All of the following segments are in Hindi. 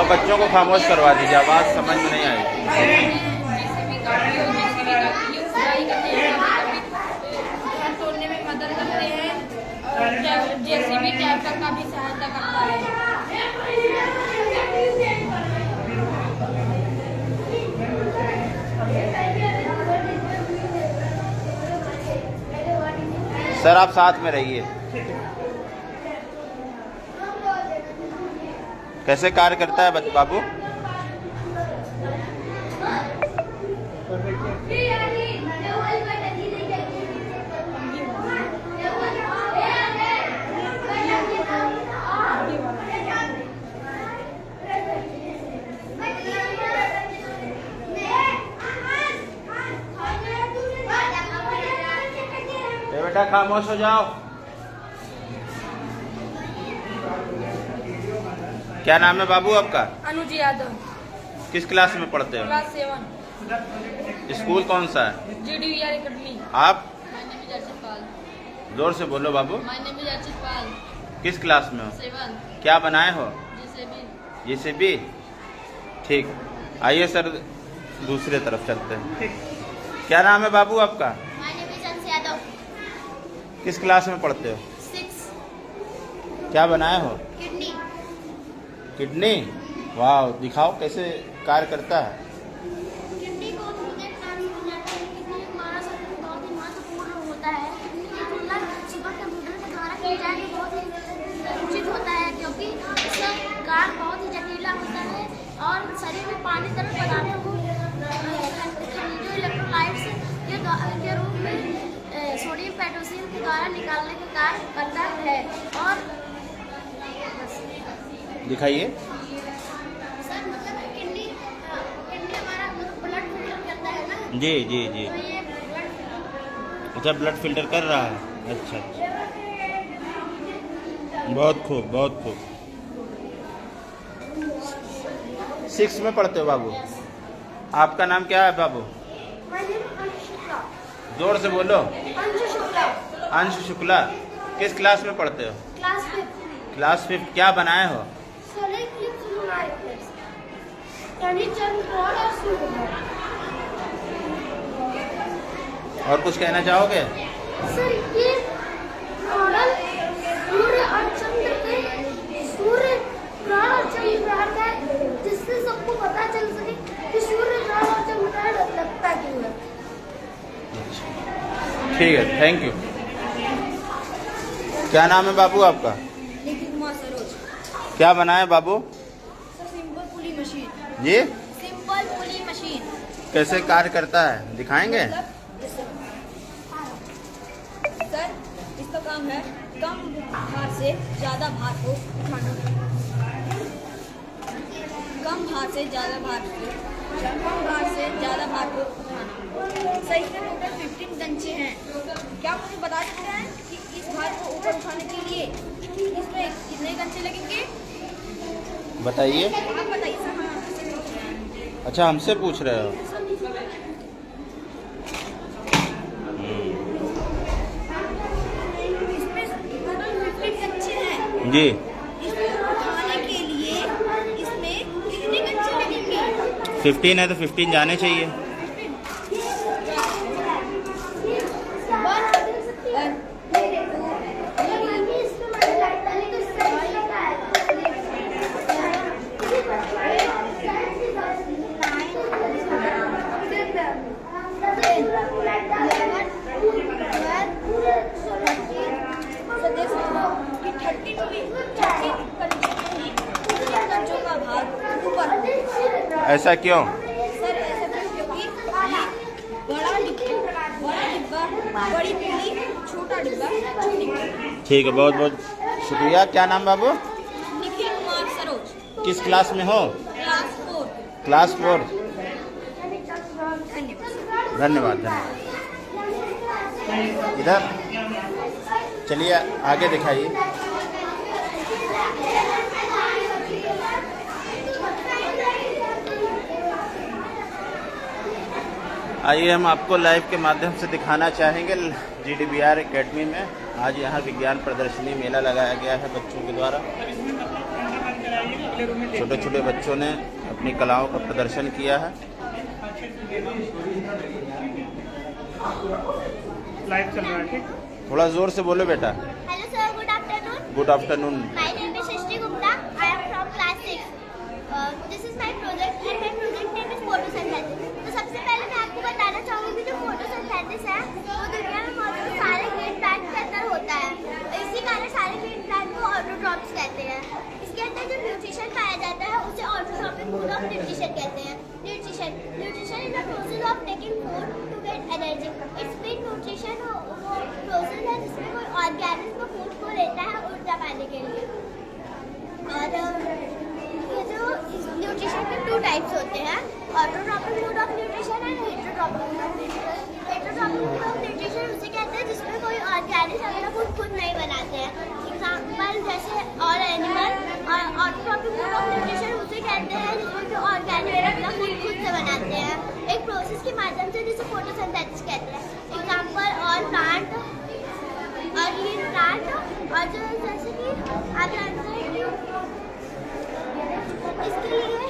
और बच्चों को खामोश करवा दीजिए, आवाज़ समझ में नहीं आई। तोड़ने में मदद करते हैं और जेसीबी ट्रैक्टर का भी सहायता करता है। सर आप साथ में रहिए। कैसे कार्य करता है बाबू? बेटा खामोश हो जाओ। क्या नाम है बाबू आपका? अनुज यादव। किस क्लास में पढ़ते हो? क्लास 7। स्कूल कौन सा है? GDVR academy. आप? माय नेम इज अर्चित पाल। जोर से बोलो बाबू। माय नेम इज अर्चित पाल। किस क्लास में हो? 7। क्या बनाए हो? जेसीबी। जेसीबी। ठीक, आइए सर दूसरे तरफ चलते हैं। क्या नाम है बाबू आपका? माय नेम इज अंश यादव। किस क्लास में पढ़ते हो? 6। क्या बनाए हो? किडनी। किडनी? वाह, दिखाओ कैसे कार्य करता है। किडनी को किडनी हमारा शरीर में बहुत ही महत्वपूर्ण होता है। किडनी की तुलना सुपर कंप्यूटर के द्वारा की जाए तो बहुत ही उचित होता है, क्योंकि इसका कार्य बहुत ही जटिला होता है और शरीर में पानी तरल पदार्थों को खनिजों इलेक्ट्रोलाइट्स के रूप में सोडियम पोटेशियम के द्वारा निकालने का कार्य करता है। और दिखाइए। सर मतलब किडनी हमारा ब्लड फिल्टर करता है ना। जी जी जी। तो ये ब्लड अच्छा, ब्लड फिल्टर कर रहा है। अच्छा अच्छा, बहुत खूब बहुत खूब। 6 में पढ़ते हो बाबू? आपका नाम क्या है बाबू? जोर से बोलो। अंश शुक्ला। किस क्लास में पढ़ते हो? क्लास 5। क्लास 5। क्या बनाए हो? और कुछ कहना चाहोगे? सर ये मॉडल सूर्य और चंद्र के सूर्य ग्रहण और चंद्र ग्रहण का है, जिससे सबको पता चल सके कि सूर्य ग्रहण और चंद्र ग्रहण लगता क्यों है। ठीक है, थैंक यू। क्या नाम है बाबू आपका? निखिल कुमार सरोज। क्या बनाए बाबू? सिंपल पुली मशीन। जी? सिंपल पुली मशीन कैसे कार्य करता है, दिखाएंगे? सर इसका काम है कम भार से ज़्यादा भार को उठाना। कम भार से ज़्यादा भार को उठाना। सर इसमें टोटल 15 गंचे हैं। क्या मुझे बता सकते हैं कि इस भार को ऊपर उठाने के लिए इसमें कितने गंचे लगेंगे? बताइए। आप बताइए सर। हाँ, अच्छा, हमसे पूछ रहे हो? इसमें टोटल 15 गंचे हैं। जी। इसको उठाने के लिए इसमें कितने गंचे लगेंगे? 15 है तो 15 जाने चाहिए। ऐसा क्यों? सर ऐसा क्योंकि बड़ा डिब्बा बड़ी पुली, छोटा डिब्बा छोटी पुली। ठीक है, बहुत बहुत शुक्रिया। क्या नाम बाबू? निखिल कुमार सरोज। किस क्लास में हो? क्लास 4। क्लास 4। धन्यवाद। धन्यवाद धन्यवाद। इधर चलिए, आगे दिखाइए। आइए हम आपको लाइव के माध्यम से दिखाना चाहेंगे GDVR एकेडमी में आज यहाँ विज्ञान प्रदर्शनी मेला लगाया गया है बच्चों के द्वारा। अगले रूम में छोटे छोटे बच्चों ने अपनी कलाओं का प्रदर्शन किया है। लाइव चल रहा है, ठीक। थोड़ा जोर से बोलो बेटा। Hello sir, good afternoon. Good afternoon. My name is Srishti Gupta. I am from class 6। This is my project and my project name is photosynthesis. तो सबसे पहले मैं आपको बताना चाहूँगी कि जो फोटोसिंथेसिस है वो दुनिया में मौजूद सारे ग्रीन प्लांट के अंदर होता है। इसी कारण सारे ग्रीन प्लांट को ऑटोट्रॉप्स कहते हैं। इसके अंदर जो न्यूट्रिशन पाया जाता है उसे ऑटोट्रॉपिक मोड ऑफ न्यूट्रिशन कहते हैं। Nutrition is the process of taking food to get energy. It's mean nutrition वो प्रोसेस है जिसमें कोई ऑर्गेनिज्म फूड को लेता है ऊर्जा पाने के लिए। और ये जो न्यूट्रिशन के 2 टाइप्स होते हैं, autotrophic mode of nutrition and heterotrophic mode of nutrition. Heterotrophic mode of nutrition उसे कहते हैं जिसमें कोई ऑर्गेनिज्म अपना फूड खुद नहीं बनाते हैं, एग्जाम्पल जैसे और एनिमल। और ऑटोट्रॉपिक मोड ऑफ न्यूट्रिशन उसे कहते हैं जिसमें कोई ऑर्गेनिज्म अपना फूड खुद से बनाते हैं एक प्रोसेस के माध्यम से, जिसे फोटोसिंथेसिस कहते हैं। एग्जाम्पल और प्लांट और ग्रीन प्लांट। और जो जैसे कि आप जानते हैं कि इसके लिए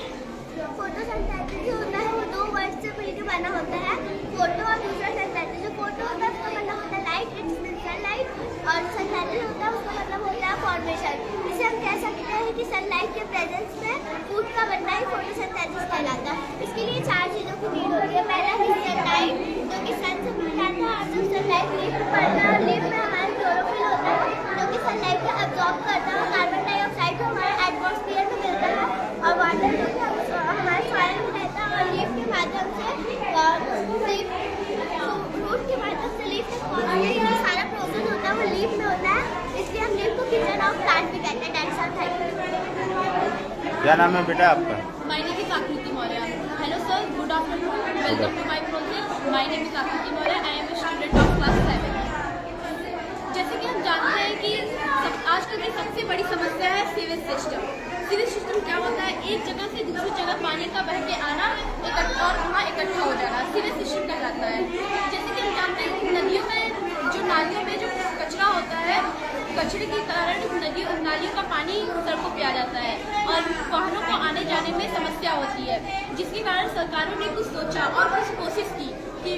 फोटोसिंथेसिस जो होता है वो 2 वर्ड से मिलकर बना होता है, फोटो और दूसरा सिंथेसिस। जो फोटो होता है उसका मतलब होता है लाइट, इट्स मीन सनलाइट। और सिंथेसिस होता है उसका मतलब होता है फॉर्मेशन। इसे हम कह सकते हैं कि सनलाइट के प्रेजेंस में फूड का बनना ही फोटोसिंथेसिस कहलाता है। इसके लिए 4 चीज़ों की नीड होती है। पहला है सनलाइट, जो कि सन से मिलता है। और जब सनलाइट लीफ में पड़ता है, लीफ में हमारा क्लोरोफिल होता है जो कि सनलाइट को एब्जॉर्ब करता है। कार्बन डाइऑक्साइड को हमारे एटमॉस्फेयर में मिलता है और वाटर जो है हमारे सॉइल में रहता है। और लीफ के माध्यम से रूट के माध्यम से लीफ तक पहुँचता है। ये सारा प्रोसेस होता है वो लीफ में होता है, इसलिए हम लीफ को किचन ऑफ प्लांट भी कहते हैं। Thank you. क्या नाम है बेटा आपका? My name is Akriti Maurya. Hello sir, good afternoon. Welcome to my project. My name is Akriti Maurya. I am a student of class 7. जैसे कि हम जानते हैं कि आजकल की सबसे बड़ी समस्या है सीवेज सिस्टम। सीवेज सिस्टम क्या होता है? एक जगह से दूसरी जगह पानी का बह के आना इकट्ठा और वहाँ इकट्ठा हो जाना सीवेज सिस्टम कहलाता है। जैसे कि हम जानते हैं कि नदियों में जो नालियों में जो कचरा होता है, कचरे के कारण नालियों का पानी सड़कों पे आ जाता है और वाहनों को आने जाने में समस्या होती है, जिसके कारण सरकारों ने कुछ सोचा और कुछ कोशिश की कि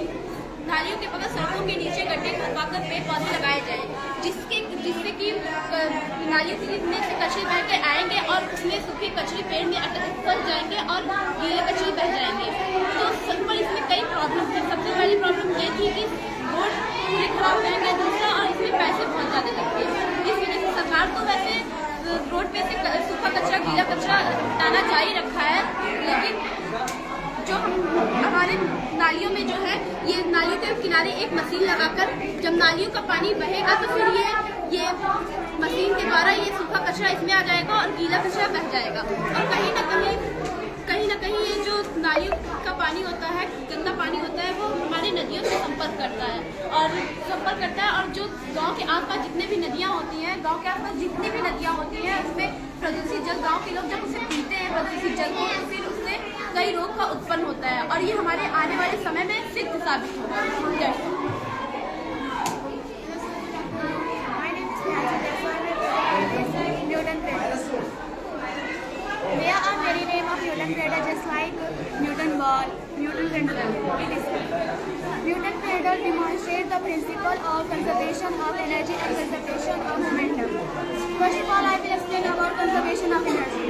नालियों के बगल सड़कों के नीचे गड्ढे खुदवाकर पेड़ पौधे लगाए जाए, जिससे कि नालियों में से कचरे बह के आएंगे और उसमें सूखे कचरे पेड़ में फंस जाएंगे और गीले कचरे बह जाएंगे। तो पर इसमें कई प्रॉब्लम थी। सबसे पहली प्रॉब्लम ये थी कि रोड पूरे खराब हो जाएंगे, दूसरा और इसमें पैसे बहुत ज़्यादा लगते हैं। इस वजह से सरकार को वैसे रोड पे से सूखा कचरा गीला कचरा हटाना जारी रखा है, लेकिन जो हमारे नालियों में जो है ये नालियों के किनारे एक मशीन लगाकर जब नालियों का पानी बहेगा तो फिर ये मशीन के द्वारा ये सूखा कचरा इसमें आ जाएगा और गीला कचरा बह जाएगा। और कहीं ना कहीं ये जो नालियों का पानी होता है, गंदा पानी होता है, वो हमारे नदियों से संपर्क करता है और जो गांव के आसपास जितने भी नदियां होती हैं, गांव के आसपास जितनी भी नदियां होती हैं उसमें प्रदूषित जल, गांव के लोग जब उसे पीते हैं प्रदूषित जल को, तो फिर उससे कई रोग का उत्पन्न होता है और ये हमारे आने वाले समय में सिद्ध साबित होगा। There are many names of Newton crater just like Newton ball, Newton pendulum. Newton crater demonstrates the principle of conservation of energy and conservation of momentum. First of all, I will explain about conservation of energy.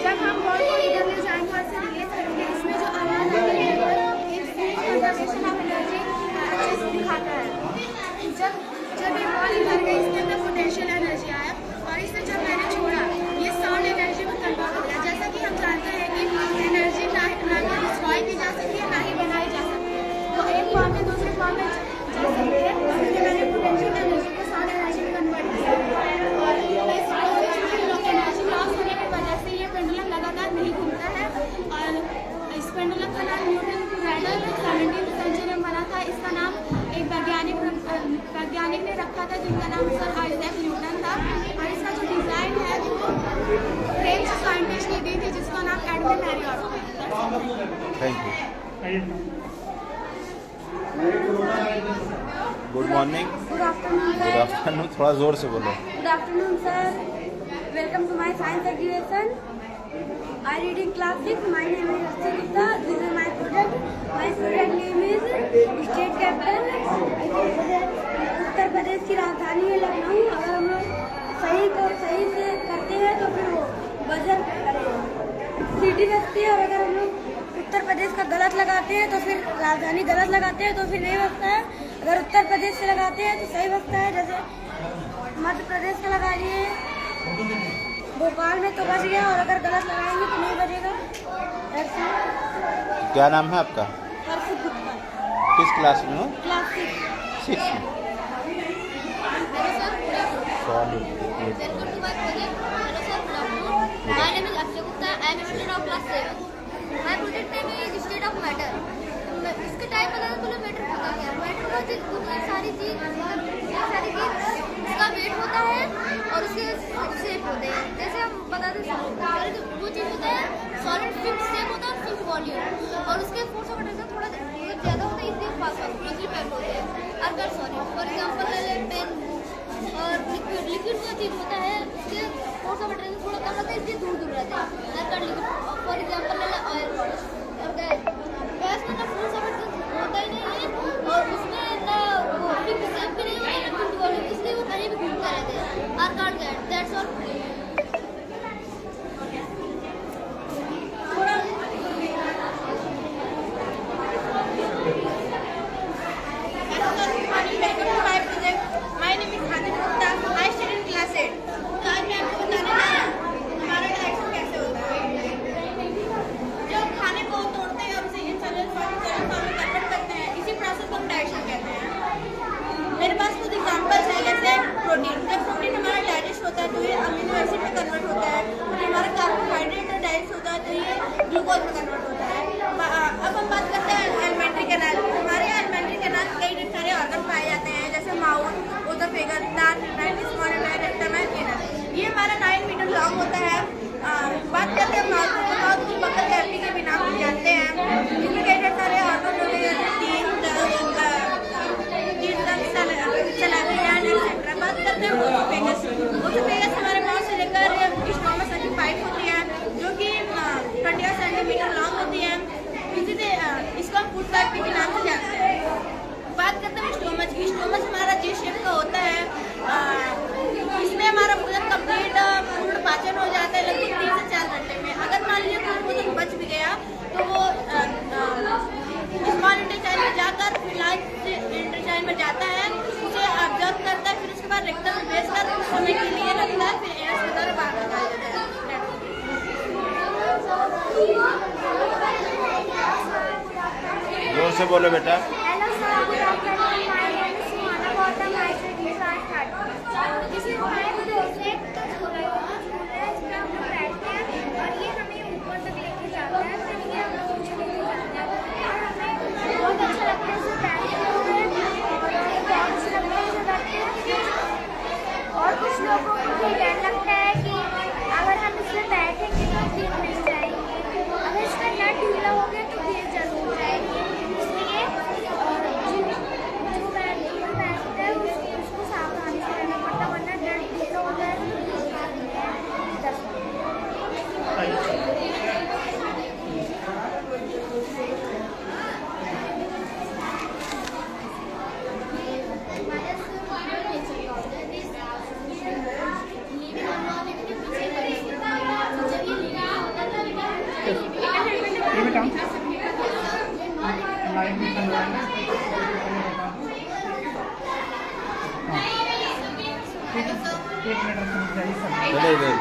जब हम बॉल को इधर ले जाएंगे और इसे रिलीज करेंगे, इसमें जो आवाज आएगी एक कंजर्वेशन ऑफ एनर्जी अच्छे से दिखाता है। जब ये बॉल इधर गई, इसके अंदर पोटेंशियल एनर्जी आया और इसे जब मैंने छोड़ा, ये साउंड एनर्जी में कन्वर्ट हो गया। जैसा कि हम जानते हैं कि एनर्जी ना तो डिस्ट्रॉय की जा सकती है ना ही बनाई जा सकती है, तो एक फॉर्म में दूसरे फॉर्म में जा सकती है। इसलिए मैंने पोटेंशियल एनर्जी को साउंड एनर्जी में कन्वर्ट किया और इस प्रोसेस में एनर्जी लॉस होने की वजह से ये पेंडुलम लगातार नहीं घूमता है। और इस पेंडुलम का नाम न्यूटन क्रेटर 17वीं सेंचुरी में बना था। इसका नाम एक वैज्ञानिक ने रखा था जिनका नाम सर आइजैक न्यूटन था। और इसका जो डिज़ाइन है वो फ्रेंच साइंटिस्ट ने दी थी जिसका नाम एडविन मैरियट है। Thank you. Good morning. Good afternoon good afternoon. थोड़ा जोर से बोलो। Good afternoon sir, welcome to my science education. I read in class 6. My name is Akshay Gupta. This is my project. My project name is State Capital. Uttar Pradesh की राजधानी है लखनऊ। अगर हम लोग सही से करते हैं तो फिर वो बजट सिटी बचती है, और अगर हम लोग उत्तर प्रदेश का गलत लगाते हैं तो फिर राजधानी गलत लगाते हैं तो फिर नहीं बचता है। अगर उत्तर प्रदेश से लगाते हैं तो सही बचता है। जैसे मध्य प्रदेश का लगा लिए भोपाल में तो बच गया, और अगर गलत लगाएंगे तो नहीं बचेगा। क्या नाम है आपका? हर्षित गुप्ता, किस क्लास में हो? क्लास 6। 6 में। Welcome to my project. Hello sir, good afternoon. My name is Akshay Gupta. I am a student of class 7. My project name is State of Matter. इसके टाइप बता दो मैटर होता है। मैटर का सारी चीज इसका वेट होता है और उसके शेप होते हैं। जैसे हम बता दें वो चीज़ होता है सॉलिड फिक्स शेप होता है, फिक्स वॉल्यूम, और उसके फोर्स ऑफ अट्रैक्शन थोड़ा ज़्यादा होता है, इसलिए पास क्लोजली पैक्ड होते हैं। अगर सॉलिड फॉर एग्जाम्पल ले लें पेन, और लिक्विड का चीज होता है उसके फोर्स ऑफ अट्रैक्शन थोड़ा कम रहता है, इसलिए दूर दूर रहते हैं। अगर लिक्विड फॉर एग्जाम्पल ले लें ऑयल और गैस में ना फोर्स ऑफ अट्रैक्शन होता ही नहीं है, और उसमें ना वो फिक्स शेप भी नहीं होता है, ना फिक्स वॉल्यूम, इसलिए वो कहीं भी घूमते रहते हैं। Are card that that's all. मेरे पास कुछ एग्जांपल्स हैं, जैसे प्रोटीन। जब प्रोटीन हमारा डाइजेस्ट होता है तो ये अमीनो एसिड में कन्वर्ट होता है, और हमारा कार्बोहाइड्रेट डाइजेस्ट होता है तो ये ग्लूकोज में कन्वर्ट होता है। अब हम बात करते हैं एलिमेंट्री कैनाल। हमारे एलिमेंट्री कैनाल कई सारे ऑर्गन पाए जाते हैं, जैसे माउथ, ओसोफेगस, नाक, स्मॉल रेक्टम, एनस। ये हमारा 9 मीटर लॉन्ग होता है। बात करते हैं माउथ को बकल कैविटी के भी नाम जानते हैं। इसमें कई सारे ऑर्गन होते हैं, बात करते हैं ओसोफेगस। ओसोफेगस हमारे माउथ से लेकर स्टोमक तक की पाइप होती है, जो कि 20 सेंटीमीटर लॉन्ग होती है। इसी से इसको हम फूड पाइप के नाम से जानते हैं। बात करते हैं स्टोमच की। स्टोमच हमारा जी शेप का होता है। इसमें हमारा भोजन कंप्लीट पूर्ण पाचन हो जाता है लगभग 3 से 4 घंटे में। अगर मान लीजिए कोई भोजन बच भी गया तो वो स्मॉल इंटेस्टाइन में जाकर फिर लार्ज इंटेस्टाइन में जाता है, उसे ऑब्जर्व करता है, फिर उसके बाद रेक्टम में भेजकर कुछ समय के लिए रखता है, फिर एनस के द्वारा बाहर निकाला जाता है। जोर से बोलो बेटा। Hello sir, good afternoon. My name is Suhana Gautam. I study class 3rd. This is my project. इसमें हम लोग बैठते हैं और ये हमें ऊपर तक लेके जाता है, फिर ये हम लोग नीचे लेके जाते हैं, और हमें बहुत अच्छा लगता है इसे बैठते हुए, और बहुत अच्छा लगता है इसे बैठते हैं। और कुछ लोगों को ये डर लगता है कि अगर हम इसमें बैठेंगे तो गिर नहीं जाएंगे, अगर इसका नट ढीला हो गया तो गिर जरूर जाएंगे। इसलिए जो बैठता है उसको सावधानी से रहना पड़ता है, वरना डर ढीला हो जाए तो गिर जाती है। चले इधर।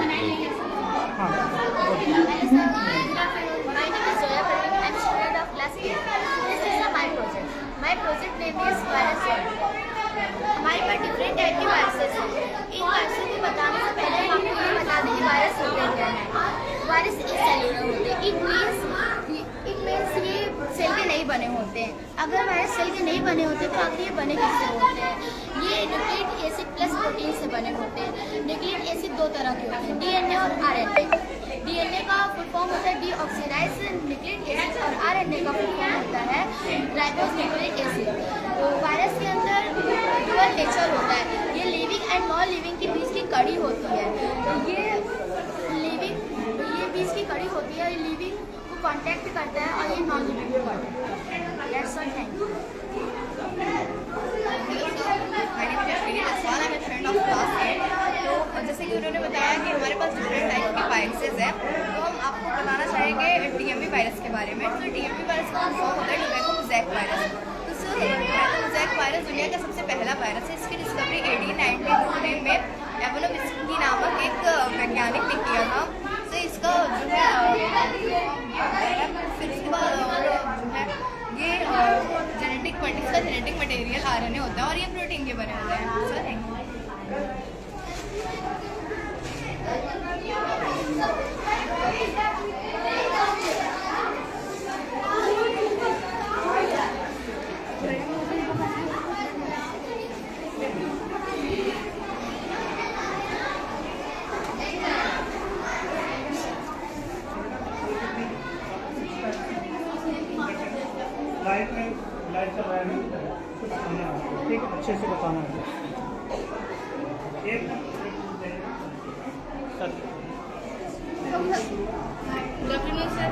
My name is Zoya Praveen. I am a student of class 8. This is my project. My project name is virus. हमारे पास डिफरेंट टाइप के वायरसेस हैं। इन वायरसों को बताने से पहले हम आपको ये बता दें कि वायरस होते क्या है। वायरस सेलुलर होते हैं। इट मीन्स ये सेल के नहीं बने होते हैं। अगर वायरस सेल के नहीं बने होते तो आखिर ये बने किससे होते हैं? ये न्यूक्लिक एसिड प्लस प्रोटीन से बने होते हैं। न्यूक्लिक एसिड 2 तरह के होते हैं, डीएनए और आरएनए। डीएनए का फुल फॉर्म होता है डीऑक्सीराइज न्यूक्लिक एसिड, और आरएनए का फुल फॉर्म होता है राइबोस न्यूक्लिक एसिड। तो वायरस के अंदर डुअल नेचर होता है। ये लिविंग एंड नॉन लिविंग के बीच की कड़ी होती है। तो ये बीच की लिविंग को कांटेक्ट करता है और ये नॉन लिविंग को कांटेक्ट करता है। That's all, thank you. तो जैसे कि उन्होंने बताया कि हमारे पास डिफरेंट टाइप के वायरसेस हैं, तो हम आपको बताना चाहेंगे DMV वायरस के बारे में। तो DMV वायरस का फॉर्म होता है टोबैको मोज़ेक वायरस। तो टोबैको मोज़ेक वायरस दुनिया का सबसे पहला वायरस है। इसकी डिस्कवरी 1892 में एवोनोविस्की नामक एक वैज्ञानिक ने किया था। तो इसका जो है फिर उसके बाद जो है ये जेनेटिक मटेरियल RNA होता है और ये प्रोटीन के बने होते हैं। So thank you. लाइट चल रहा है, कुछ खाना है, ठीक है, अच्छे से बताना है। एक Good afternoon, sir.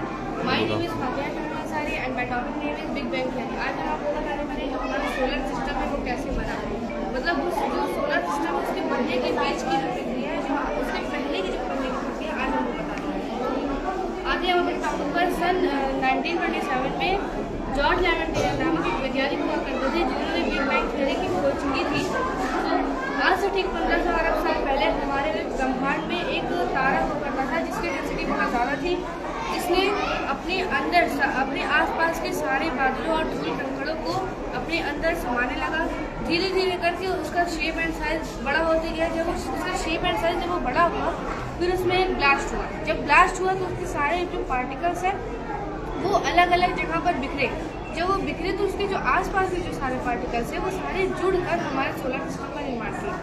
My name is Fatia Ansari and my topic name is Big Bang Theory. आज हम आपको बताने वाले हैं जो हमारा सोलर सिस्टम है वो कैसे बना है। मतलब उस जो सोलर सिस्टम है उसके बनने के बीच की जो प्रक्रिया है, जो उसके पहले की जो बनने की प्रक्रिया आज हम बताते हैं। आते हैं हम अपने टॉपिक पर। सन 1927 में जॉर्ज लैवेंटियर नामक एक वैज्ञानिक हुआ करते थे जिन्होंने बिग बैंग थ्योरी की खोज की थी। तो आज से ठीक 1500 अरब साल पहले हमारे ब्रह्मांड में एक तारा हुआ करता था जिसकी डेंसिटी बहुत ज़्यादा थी, जिसने अपने आसपास के सारे बादलों और धूल कंकड़ों को अपने अंदर समाने लगा। धीरे धीरे करके उसका शेप एंड साइज बड़ा होते गया। जब उसका शेप एंड साइज जब वो बड़ा हुआ फिर उसमें एक ब्लास्ट हुआ। जब ब्लास्ट हुआ तो उसके सारे जो पार्टिकल्स हैं वो अलग अलग जगह पर बिखरे। जब वो बिखरे तो उसके जो आसपास के जो सारे पार्टिकल्स हैं वो सारे जुड़कर हमारे सोलर सिस्टम का निर्माण किए।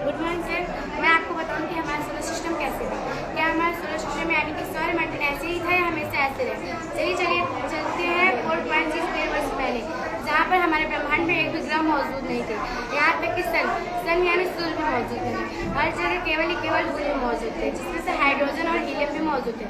गुड मॉर्निंग सर, मैं आपको बताऊं कि हमारा सोलर सिस्टम कैसे था। क्या हमारा सोलर सिस्टम यानी कि सौर मंडल ऐसे ही था या हमेशा ऐसे रहे? चलिए चलते हैं 4.6 बिलियन वर्ष पहले, जहाँ पर हमारे ब्रह्मांड में एक भी ग्रह मौजूद नहीं थे। यहाँ तक कि सन यानी सूर्य भी मौजूद नहीं। हर जगह केवल धूल भी मौजूद थे, जिसमें से हाइड्रोजन और हीलियम भी मौजूद थे।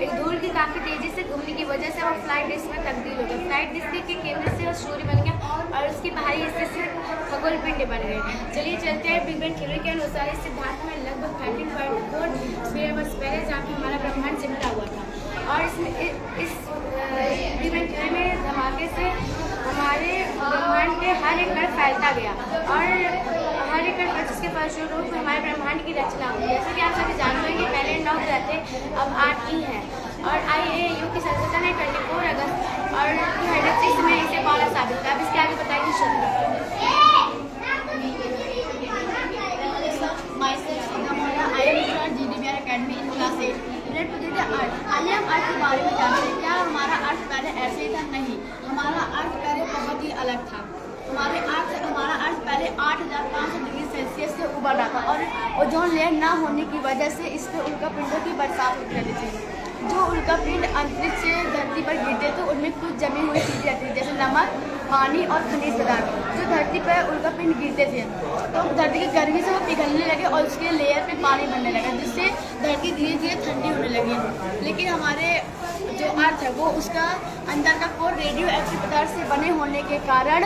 एक धूल की काफ़ी तेज़ी से घूमने की वजह से वो फ्लाइट डिस्क में तब्दील हो गया। फ्लाइट डिस्क के केंद्र से वो सूर्य बन गया और उसकी बाहरी हिस्से से खगोल पिंड बन गए। चलिए चलते हैं बिग बैंग थ्योरी के अनुसार इस सिद्धांत में लगभग 13.4 बिलियन वर्ष पहले जहाँ पर हमारा ब्रह्मांड सिमटा हुआ था। और इस बिग बैंग थ्योरी में धमाके से हमारे ब्रह्मांड के हर एक कण फैलता गया और हर एक कण जिसके फलस्वरूप हमारे ब्रह्मांड की रचना हुई। जैसे कि आप सभी जानते हैं कि पहले 9 ग्रह थे, अब 8 ही हैं। और IAU की सदस्यता ने 24 अगस्त और 206 में इसे पाला साबित किया। अब इसके आगे बताएंगे शब्द। आइए हम अर्थ के बारे में जानते हैं। क्या हमारा अर्थ पहले ऐसे ही था? नहीं, हमारा अर्थ पहले बहुत ही अलग था। हमारा अर्थ पहले 8500 डिग्री सेल्सियस से उबर रहा था और ओजोन लेयर ना होने की वजह से इस पर उल्कापिंडों की बरसात होती रहती थी। जो उल्कापिंड अंतरिक्ष से धरती पर गिरते तो उनमें कुछ जमी हुई चीज़ें रहती थी, जैसे नमक, पानी और खनिज पदार्थ। जो धरती पर उल्कापिंड गिरते थे तो धरती की गर्मी से वो पिघलने लगे और उसके लेयर पे पानी बनने लगा, जिससे धरती धीरे धीरे ठंडी होने लगी। लेकिन हमारे जो अर्थ है वो उसका अंदर का कोर रेडियो एक्टिव पदार्थ से बने होने के कारण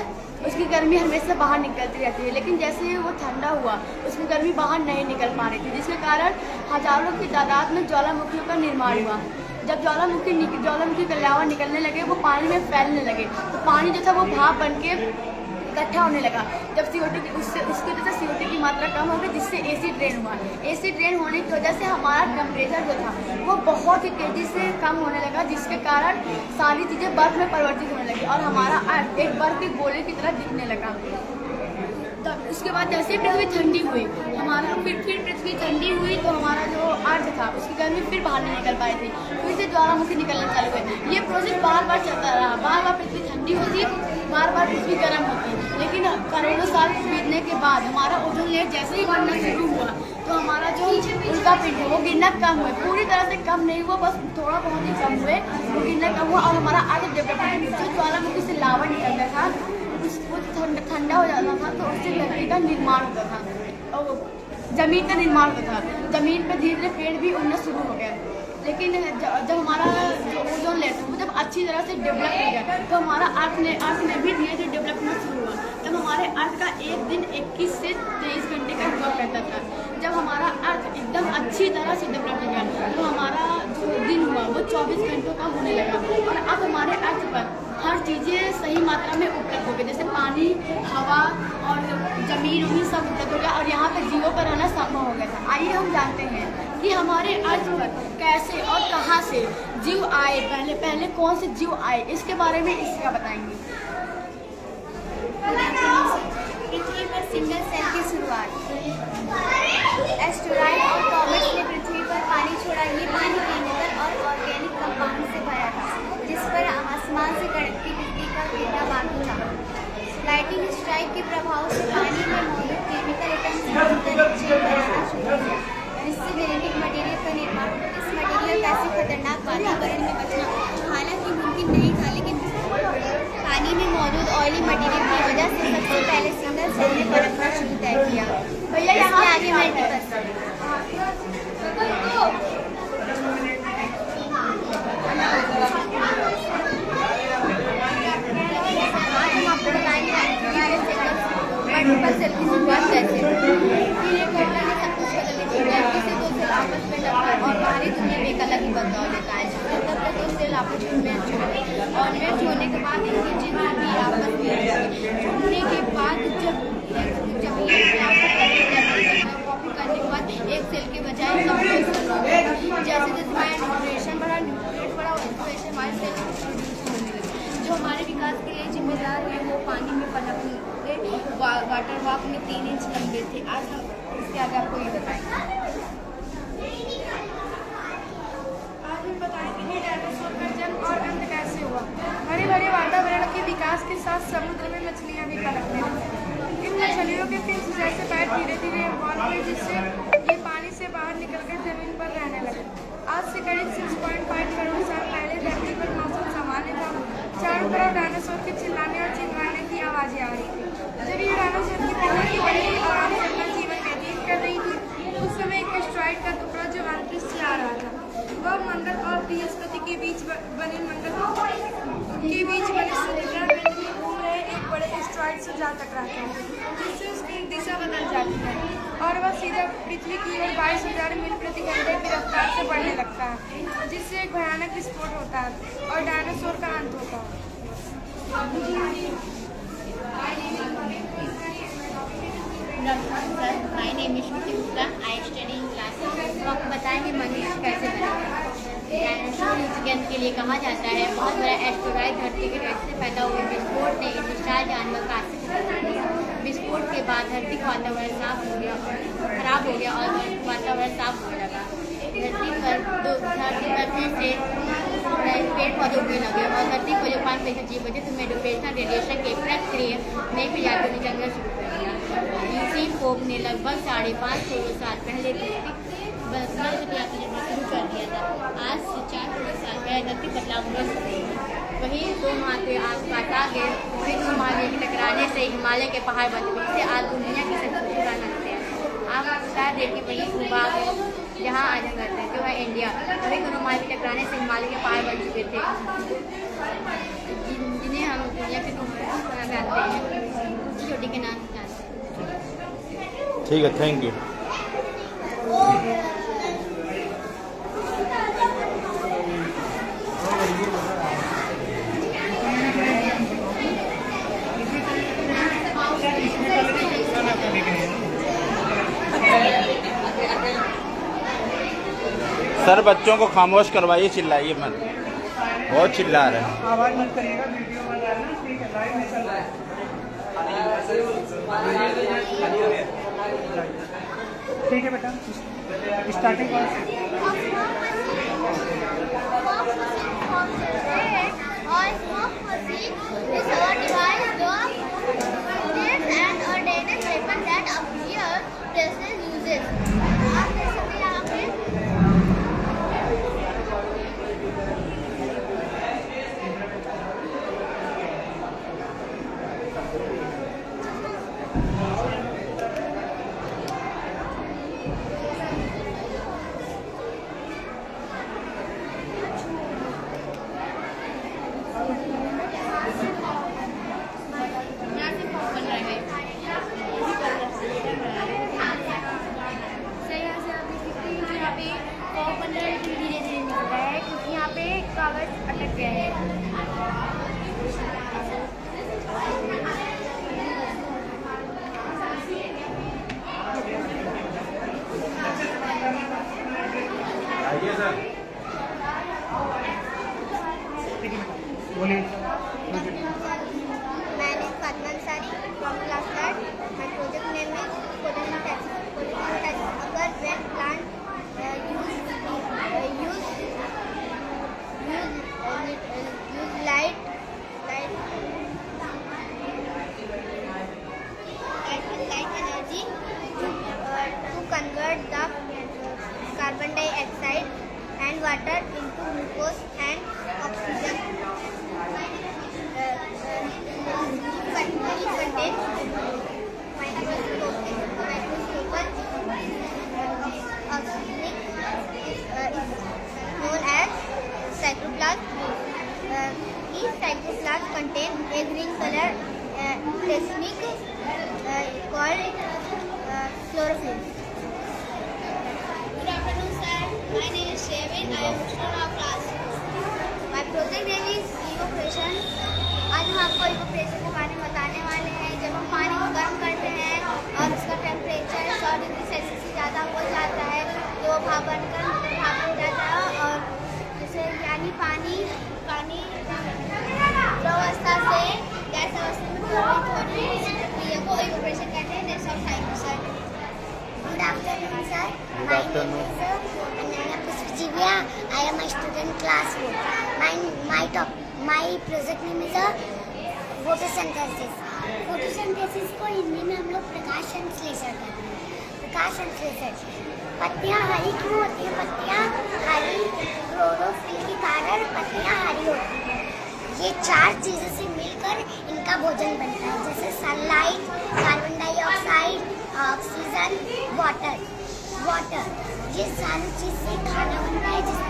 उसकी गर्मी हमेशा बाहर निकलती रहती है। लेकिन जैसे ही वो ठंडा हुआ उसकी गर्मी बाहर नहीं निकल पा रही थी, जिसके कारण हजारों की तादाद में ज्वालामुखियों का निर्माण हुआ। जब ज्वालामुखी का लावा निकलने लगे वो पानी में फैलने लगे, तो पानी जो था वो भाप बन के इकट्ठा होने लगा। जब CO2 उसकी वजह से CO2 की मात्रा कम हो गई, जिससे AC ड्रेन हुआ। AC ड्रेन होने की वजह से हमारा टेम्परेचर जो था वो बहुत ही तेज़ी से कम होने लगा, जिसके कारण सारी चीज़ें बर्फ़ में परिवर्तित होने लगी और हमारा अर्थ एक बर्फ़ के गोले की तरह दिखने लगा। तब उसके बाद जैसे पृथ्वी ठंडी हुई, फिर पृथ्वी ठंडी हुई तो हमारा जो अर्थ था उसकी गर्मी फिर बाहर नहीं निकल पाई थी, फिर से ज्वालामुखी निकलना चालू हुए। ये प्रोसेस बार बार चलता रहा, बार बार पृथ्वी ठंडी होती, बार बार पृथ्वी गर्म होती। लेकिन करोड़ों साल बीतने के बाद हमारा ओजोन लेयर जैसे ही बनना शुरू हुआ तो हमारा जो उल्कापिंड है वो गिरना कम हुआ। पूरी तरह से कम नहीं हुआ, बस थोड़ा बहुत ही कम हुए, वो गिरना कम हुआ और हमारा अर्थ डेवलपमेंट जो ज्वालामुखी से लावा निकलता था वो ठंडा हो जाता था तो उससे धरती का निर्माण होता था और जमीन का निर्माण होता था। जमीन पे धीरे धीरे पेड़ भी उगना शुरू हो गया। लेकिन जब हमारा जो ओजोन लेयर था वो जब अच्छी तरह से डेवलप हो गया तो हमारा अर्थ में भी धीरे धीरे डेवलप होना शुरू हुआ। तब हमारे अर्थ का एक दिन 21 से 23 घंटे का हुआ करता था। जब हमारा अर्थ एकदम अच्छी तरह से डेवलप हो गया तो हमारा जो दिन हुआ वो 24 घंटों का होने लगा। और अब हमारे अर्थ पर हर चीज़ें सही मात्रा में उपलब्ध हो गई, जैसे पानी, हवा और जमीन सब उपलब्ध हो गया और यहाँ पर जीवों पर रहना संभव हो गया था। आइए हम जानते हैं कि हमारे अर्थ पर कैसे और कहाँ से जीव आए, पहले कौन से जीव आए, इसके बारे में इसका बताएंगे। पृथ्वी पर सिंगल सेल की शुरुआत। एस्टेरॉइड और कॉमेट्स ने पृथ्वी पर पानी छोड़ा। ये पानी केमिकल और ऑर्गेनिक कंपाउंड से भरा था, जिस पर आसमान से कड़कती बिजली का गिरना बाकी था। लाइटिंग स्ट्राइक के प्रभाव से पानी में मौजूद केमिकल एटम्स बनाना शुरू किया, जिससे जेनेटिक मटेरियल का निर्माण। इस मटेरियल का ऐसे खतरनाक वातावरण में बचना हालांकि मुमकिन नहीं था, लेकिन पानी में मौजूद ऑयली मटेरियल की वजह से सबसे पहले सिंगल सेल ने पनपना शुरू तय किया। भैया यहाँ आगे मल्टीपल सेल की शुरुआत कैसे हुई। ये घटना ने सब कुछ बदल दिया। धरती से दो सेल आपस में टकराए और बाहरी दुनिया में एक अलग ही बदलाव लेकर आए। तब तक दो सेल आपस में मैच हुए और मैच होने के बाद इनकी जिंदगी भी आपस में जुड़ने के बाद जब कॉपी करने के बाद एक सेल के बजाय सब सेल हो गए। जैसे जैसे हमारा न्यूट्रिशन बढ़ा, न्यूट्रिएंट बढ़ा, वैसे हमारे सेल प्रोड्यूस होने लगे। जो हमारे विकास के लिए जिम्मेदार है वो पानी में पनपने वाटर वॉक में 3 इंच लंबे थे। आज हम इसके आगे आपको ये बताएंगे। आज हम बताएंगे कि डायनासोर का जन्म और अंत कैसे हुआ। हरे भरे वातावरण के विकास के साथ समुद्र में मछलियां भी पनपने लगीं। इन मछलियों के फिन्स जैसे पैर धीरे धीरे इवॉल्व हुए, जिससे ये पानी से बाहर निकलकर जमीन पर रहने लगे। आज से करीब 6.5 करोड़ साल पहले धरती पर मौसम सामान्य था। चारों तरफ डायनासोर के चिल्लाने और चिल्लाने की आवाजें आ रही थी। जब ये डायनासोर की प्रजाति बड़ी आराम से अपना जीवन व्यतीत कर रही थी, उस समय एक एस्टेरॉइड का टुकड़ा जो अंतरिक्ष से आ रहा था, वह मंगल और बृहस्पति के बीच बने समुद्र में घूम रहे एक बड़े एस्टेरॉइड से जा टकराता है, जिससे उसकी दिशा बदल जाती है और वह सीधा पृथ्वी की ओर 22,000 मील प्रति घंटे की रफ्तार से बढ़ने लगता है, जिससे एक भयानक विस्फोट होता है और डायनासोर का अंत होता है। My name is Shruti Gupta, I study in class. तो आपको बताएंगे मनुष्य कैसे बना। डायनासोर विज्ञान के लिए कहा जाता है बहुत बड़ा एस्टेरॉइड धरती के पेट से पैदा हुए विस्फोट ने इन विशाल जानवर का विस्फोट के बाद धरती का वातावरण साफ हो गया और खराब हो गया और वातावरण साफ होने लगा। धरती पर फिर से पेड़ पौधे उगने लगे और धरती को जो 5% जीव बचे तो मेडोपेशनल रेडिएशन के प्रक्रिया नई प्रजातियों ने जंगल शुरू कर दिया। यूसी पोप ने लगभग 550 साल पहले प्रजाति जंगल शुरू कर दिया था। आज से 4 करोड़ साल पहले धरती बदलाव हुआ शुरू हुई। वहीं 2 माह के आसपास आ गए, वहीं 2 महाद्वीपों के टकराने से हिमालय के पहाड़ बन गए, जिससे आज दुनिया की सबसे पुराना नदी है। आप बता दें कि वही भूभाग है जहाँ आज हम रहते हैं, जो है इंडिया। वही दोनों महाद्वीप टकराने से हिमालय के पहाड़ बन चुके थे, जिन्हें हम दुनिया के जानते हैं, छोटी के नाम जानते हैं। ठीक है, थैंक यू। सर बच्चों को खामोश करवाइए, चिल्लाइए मत, बहुत चिल्ला रहे हैं। आवाज मत करिएगा, वीडियो बन रहा है ना, ठीक है, लाइव में चल रहा है। ठीक है बेटा, स्टार्टिंग चुके हैं। आइए सर। बोलिए। My name is Fatma Ansari from class 3rd. My project name is photosynthesis. Photosynthesis occurs when plant use light energy to convert the carbon dioxide and water into glucose and oxygen. Known as cytoplasm. These cytoplasm contain a green color plasmic called chlorophyll. Good afternoon, sir. My name is Shavin. I am a student of class. My project name is evaporation. आज हम आपको इवेपोरेशन के बारे में बताने वाले हैं। जब हम पानी को गर्म करते हैं और उसका टेम्परेचर 100 डिग्री सेल्सियस से ज़्यादा हो जाता है तो भाप बनकर भाप हो जाता है और जैसे यानी पानी द्रव अवस्था से गैस अवस्था में परिवर्तित होने इस प्रक्रिया को इवेपोरेशन कहते हैं। Next of thank you sir. Good afternoon sir. Good afternoon. Ananya Pushpajivya. I am a student class 4. My project name is photosynthesis. Photosynthesis को हिंदी में हम लोग प्रकाश संश्लेषण कहते हैं। प्रकाश संश्लेषण पत्तियाँ हरी क्यों होती हैं? पत्तियाँ हरी क्लोरोफिल के कारण पत्तियाँ हरी होती हैं। ये 4 चीज़ों से मिलकर इनका भोजन बनता है, जैसे sunlight, carbon dioxide, oxygen, water. ये सारी चीज़ से खाना बनता है जिसको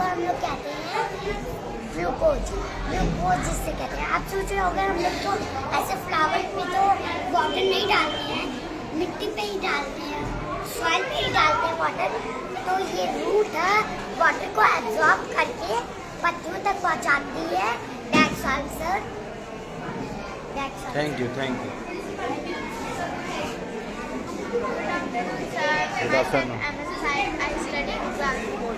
हम लोग कहते हैं ग्लूकोज। जिससे कहते हैं। आप सोच रहे होंगे हम लोग तो ऐसे फ्लावर पे तो वाटर नहीं डालते हैं, मिट्टी पे ही डालते हैं, सॉइल पे ही डालते हैं वाटर। तो ये रूट वाटर को एब्जॉर्ब करके पत्तियों तक पहुंचाती है। That's all sir. Thank you. Good afternoon. I study in class 4.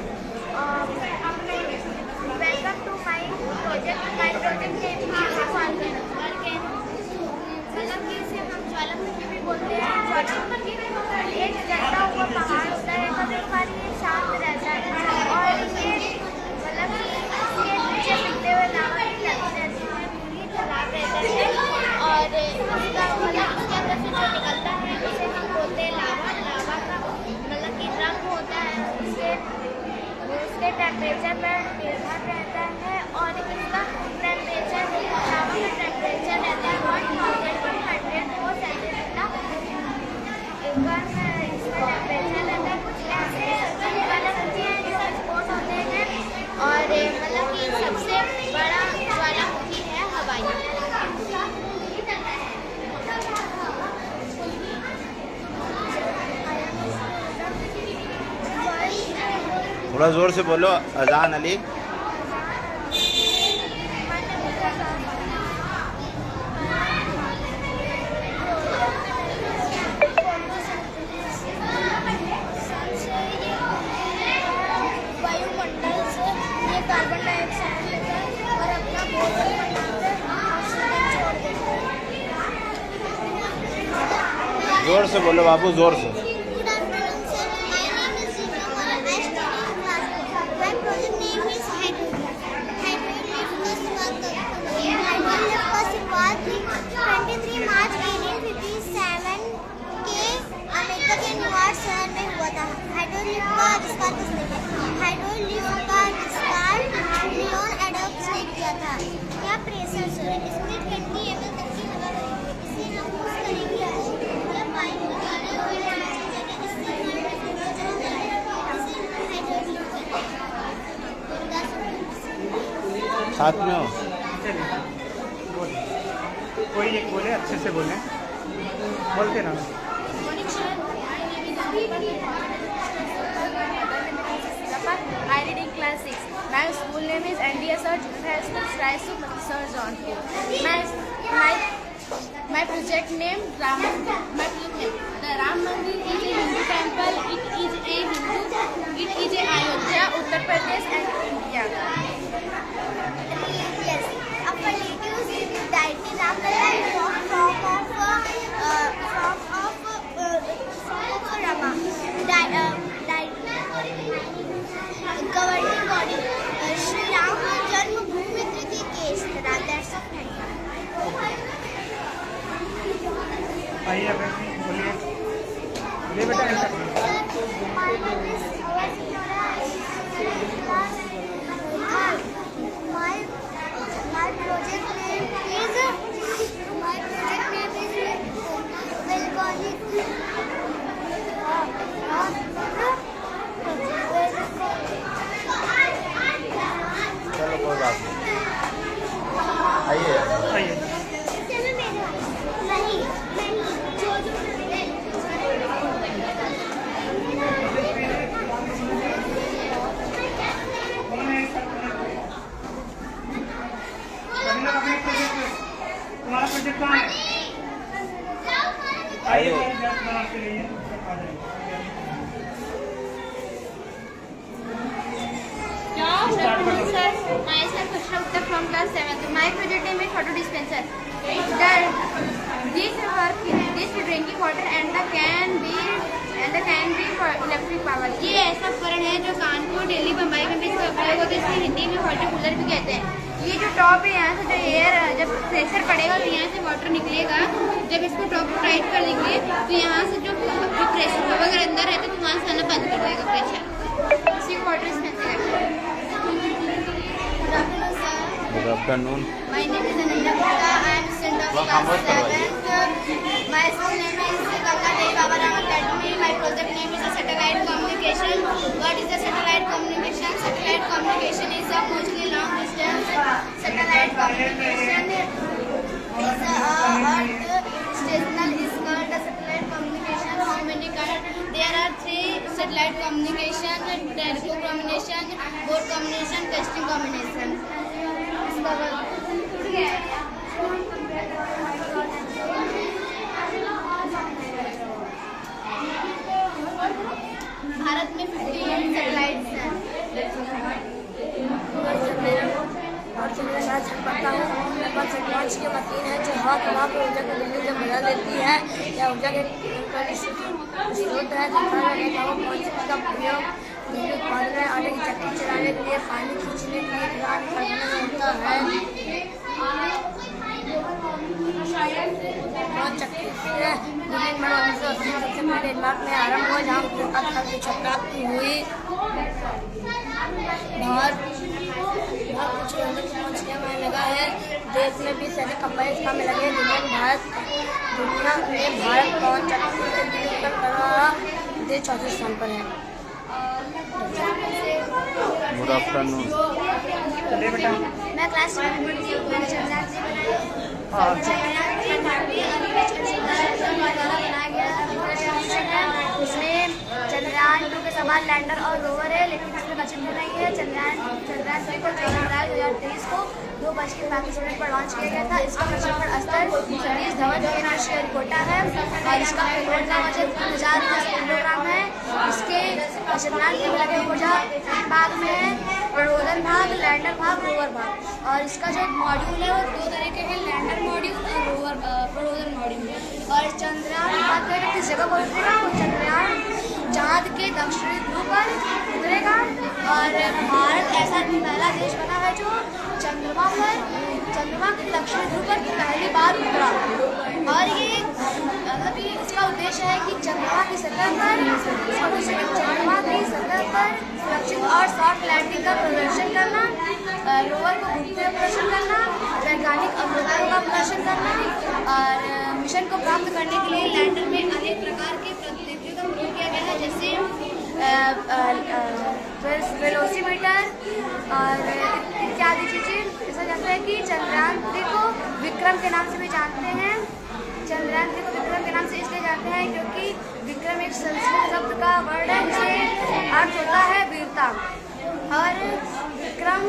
Welcome to my project. My project name is volcano. मतलब कि इसे हम ज्वालामुखी भी बोलते हैं। ज्वालामुखी एक जलता हुआ पहाड़ होता है, कभी कभार ये शांत रहता है और ये मतलब कि इसके नीचे मिलते हुए लावा की लगी रहती है, पूरी तालाब रहता है और इसका मतलब उसके अंदर से जो निकलता है उसे हम बोलते हैं लावा। लावा का मतलब कि रंग होता है उसके टेम्परेचर पर निर्भर रहता है और इसका टेम्परेचर लावा का टेम्परेचर रहता है 1000 to 104 सेंटीग्रेड का इसका टेम्परेचर रहता है। कुछ ऐसे ज्वालामुखी हैं जो एक्सपोर्ट होते हैं और मतलब कि सबसे बड़ा ज्वालामुखी है हवाई। थोड़ा जोर से बोलो। अजान अली। वायुमंडल से ये कार्बन डाइऑक्साइड लेता है और अपना भोजन बनाकर ऑक्सीजन छोड़ देता है। जोर से बोलो बाबू, जोर से। Good afternoon, sir. My name is Sinu and I study in class 4. My project name is hydrogen. Hydrogen first was 23 March 1857 के अमेरिका के न्यूयॉर्क शहर में हुआ था। हाइड्रोलिफ का आविष्कार किसने किया? हाइड्रोलिफ का आविष्कार लियोन एडम्स ने किया था। क्या प्रेशर सर? इसमें 20 ml तक की हवा रहेगी। इसे हम यूज करेंगे आज। मतलब पाइप निकाले हुए रहना चाहिए इससे हाइड्रोलिफ साथ में हो। कोई एक बोले, अच्छे से बोले, बोलते ना। I My school name is NDS Junior High School, Sir John. My project name the Ram Mandir is a Hindu temple. It is a Ayodhya, Uttar Pradesh and India. Yes, our relatives died in Ramlala from Rama. Died governing body. Shri Ram Janmabhoomi Triti case. That's a thing. आइए अभी बोलिए बोलिए बेटा ऐसा My project name is चलो कोई बात नहीं, आइए। आइए तुम्हारा प्रोजेक्ट कहाँ है? आइए बनाते रहिए, आ जाएंगे। Myself Kushra Gupta from class 7th. My project name is photo dispenser. This drinking water and the can be for electric power. ये ऐसा उपकरण है जो कानपुर, दिल्ली, बम्बई में भी इसका उपयोग होता है। इसको हिंदी में वाटर कूलर भी कहते हैं। ये जो टॉप है यहाँ से जो एयर जब प्रेशर पड़ेगा तो यहाँ से वाटर निकलेगा। जब इसको टॉप को टाइट कर देंगे तो यहाँ से जो प्रेशर अगर अंदर रहता है तो वहाँ से आना बंद कर देगा प्रेशर। इसी को वाटर डिस्पेंसर कहते हैं। Good afternoon. My name is Ananda Gupta. I am student of class 7th. My school name is Ganga Devi Baba Ram Academy. My project name is satellite communication. What is the satellite communication? Satellite communication is a mostly long distance. Satellite communication is Earth stational is called the satellite communication. How many kind? There are 3 satellite communication: telco communication, board communication, testing communication. Bharat में 58 सैटेलाइट्स हैं। और चंद्रयान छटपटा हूँ। लगभग से लॉन्च की मशीन है जो हवा को ऊर्जा को बिजली जब बदल देती है या ऊर्जा के स्रोत है जिसका का प्रयोग बिजली उत्पादन में आटे की चक्की चलाने के लिए, पानी खींचने के लिए, खिलाड़ करने में होता है। चक्की दिल्ली 1980 सबसे पहले डेनमार्क में आरंभ हुआ जहाँ की प्राप्ति हुई। कुछ पहुँचने में लगा है। देश में 20 से अधिक कंपनी इस काम में लगे। दुनिया में भारत पवन चक्की से देश 4थे स्थान पर है। Good afternoon. चलिए बेटा मैं क्लास 7 में पढ़ती हूँ। मैंने चंद्रयान से बनाया गया इसमें चंद्रयान 2 के समान लैंडर और रोवर है, लेकिन इसमें बचत नहीं है। चंद्रयान 3 को 14 जुलाई 2023 को 2:35 पर लॉन्च किया गया था। इसका प्रक्षेपण स्तर सतीश धवन श्रीहरिकोटा है और इसका पेलोड का वजन 3010 किलोग्राम है। इसके चंद्रयान के लगे ऊर्जा 3 भाग में है: प्रबोधन भाग, लैंडर भाग, रोवर भाग। और इसका जो मॉड्यूल है वो 2 तरह के हैं: लैंडर मॉड्यूल और प्रबोधन मॉड्यूल। और चंद्रयान बात करें किस जगह पर उतरेगा तो चंद्रयान चांद के दक्षिणी ध्रुव पर उतरेगा। और भारत ऐसा पहला देश बना है जो चंद्रमा के दक्षिणी ध्रुव पर पहली बार उतरा। और ये मतलब इसका उद्देश्य है कि चंद्रमा की सतह पर सुरक्षित और सॉफ्ट लैंडिंग का प्रदर्शन करना, रोवर को घूमते हुए प्रदर्शन करना, वैज्ञानिक अवरोधों का प्रदर्शन करना। और मिशन को प्राप्त करने के लिए लैंडर में अनेक प्रकार के प्रौद्योगिकियों का प्रयोग किया गया है, जैसे वेलोसीमीटर और इत्यादि चीज़ें। ऐसा जाता है कि चंद्रयान 3 को विक्रम के नाम से भी जानते हैं। चंद्रयान 3 को विक्रम के नाम से इसलिए जानते हैं क्योंकि विक्रम एक संस्कृत शब्द का वर्ड है जिससे अर्थ होता है वीरता। और विक्रम विक्रम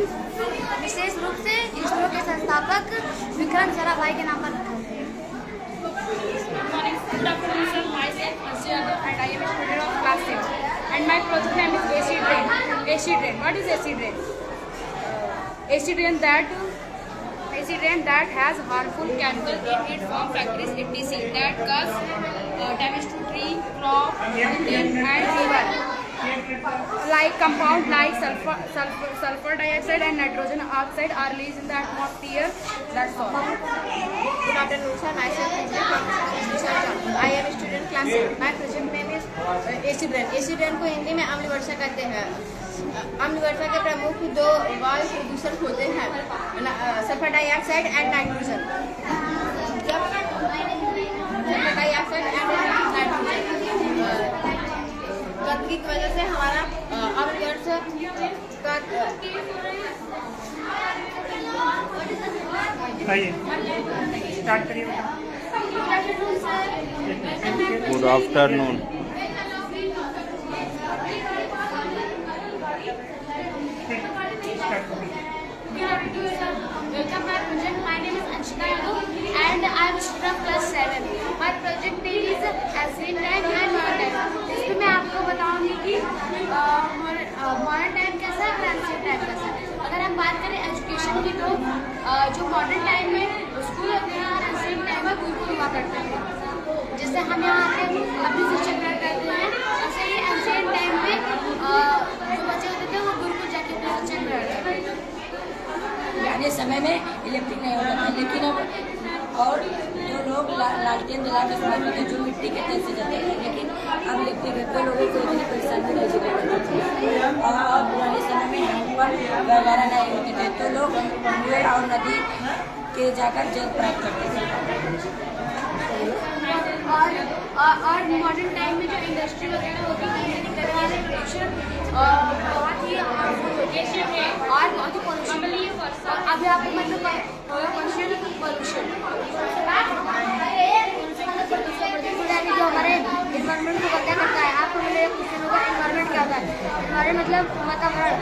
विशेष रूप से इसरो के संस्थापक विक्रम साराभाई के नाम पर रखा है। Good afternoon, sir. Myself Asya Yadav and I am a student of class 6. And my project name is AC drain. AC drain. What is AC drain? AC drain that has harmful chemicals in its farm factories etc. that cause damage to tree, crop, building and river. Like compound like sulfur dioxide and nitrogen oxide are released in the atmosphere. That's all. Good afternoon, sir. Myself I am a student class 7. My project name is AC drain. AC drain को हिंदी में अम्ल वर्षा कहते हैं। अम्ल वर्षा के प्रमुख दो वायु प्रदूषण होते हैं, sulphur dioxide and nitrogen. Sulphur dioxide and nitrogen गंदगी की वजह से हमारा अम्ल वर्षा आइए स्टार्ट करिए बेटा। Good afternoon. Welcome my project. My name is Anshika Yadav and I am a student of class 7. My project name is Acid Rain and Modern Time. इसमें मैं आपको बताऊंगी कि मॉडर्न टाइम कैसा है और एंशिएंट टाइम कैसा है। अगर हम बात करें एजुकेशन की तो जो मॉडर्न टाइम में स्कूल होते हैं और एंशिएंट टाइम में गुरुकुल हुआ करते हैं। जैसे हम यहाँ आके अपनी शिक्षा ग्रहण करते हैं, ऐसे ही एंशिएंट टाइम में जो बच्चे होते थे वो गुरुकुल जाके अपनी शिक्षा ग्रहण करते थे। पुराने समय में इलेक्ट्रिक नहीं होता था, लेकिन अब और जो लोग लालटेन जला के समय में जो मिट्टी के तेल से जलते थे, लेकिन अब इलेक्ट्रिक है तो लोगों को इतनी परेशानी नहीं झेलनी पड़ती। और पुराने समय में हैंडपंप वगैरह नहीं होते थे तो लोग कुएं और नदी के जाकर जल प्राप्त करते थे। और मॉडर्न टाइम में जो इंडस्ट्री वगैरह होती है प्रोडक्शन बहुत ही और बहुत ही पॉल्यूशन। अभी आपको मतलब पॉल्यूशन जो हमारे इन्वायरमेंट को क्या करता है। आपको मेरे क्वेश्चन होगा इन्वायरमेंट क्या होता है। हमारे मतलब वातावरण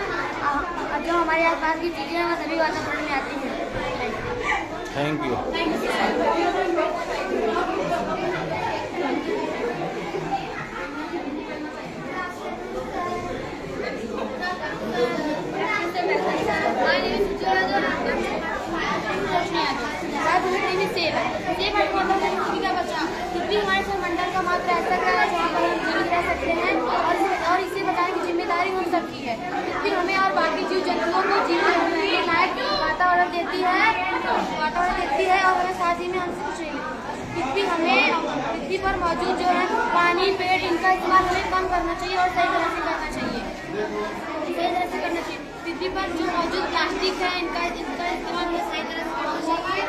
जो हमारे आसपास की चीज़ें हैं वो सभी वातावरण में आती हैं। Thank you. पृथ्वी हमारे सौरमंडल का मात्र ऐसा ग्रह है जहाँ पर हम जीवित रह सकते हैं और इसे बचाने की जिम्मेदारी हम सबकी है। पृथ्वी हमें और बाकी जीव जंतुओं को जीवित रहने के लायक वातावरण देती है और हमें साथ ही में हमसे कुछ नहीं मिलती। पृथ्वी पर मौजूद जो है पानी, पेड़, इनका इस्तेमाल हमें कम करना चाहिए और सही तरह से करना चाहिए। पृथ्वी पर जो मौजूद प्लास्टिक है इनका इस्तेमाल हमें सही तरह से करना चाहिए।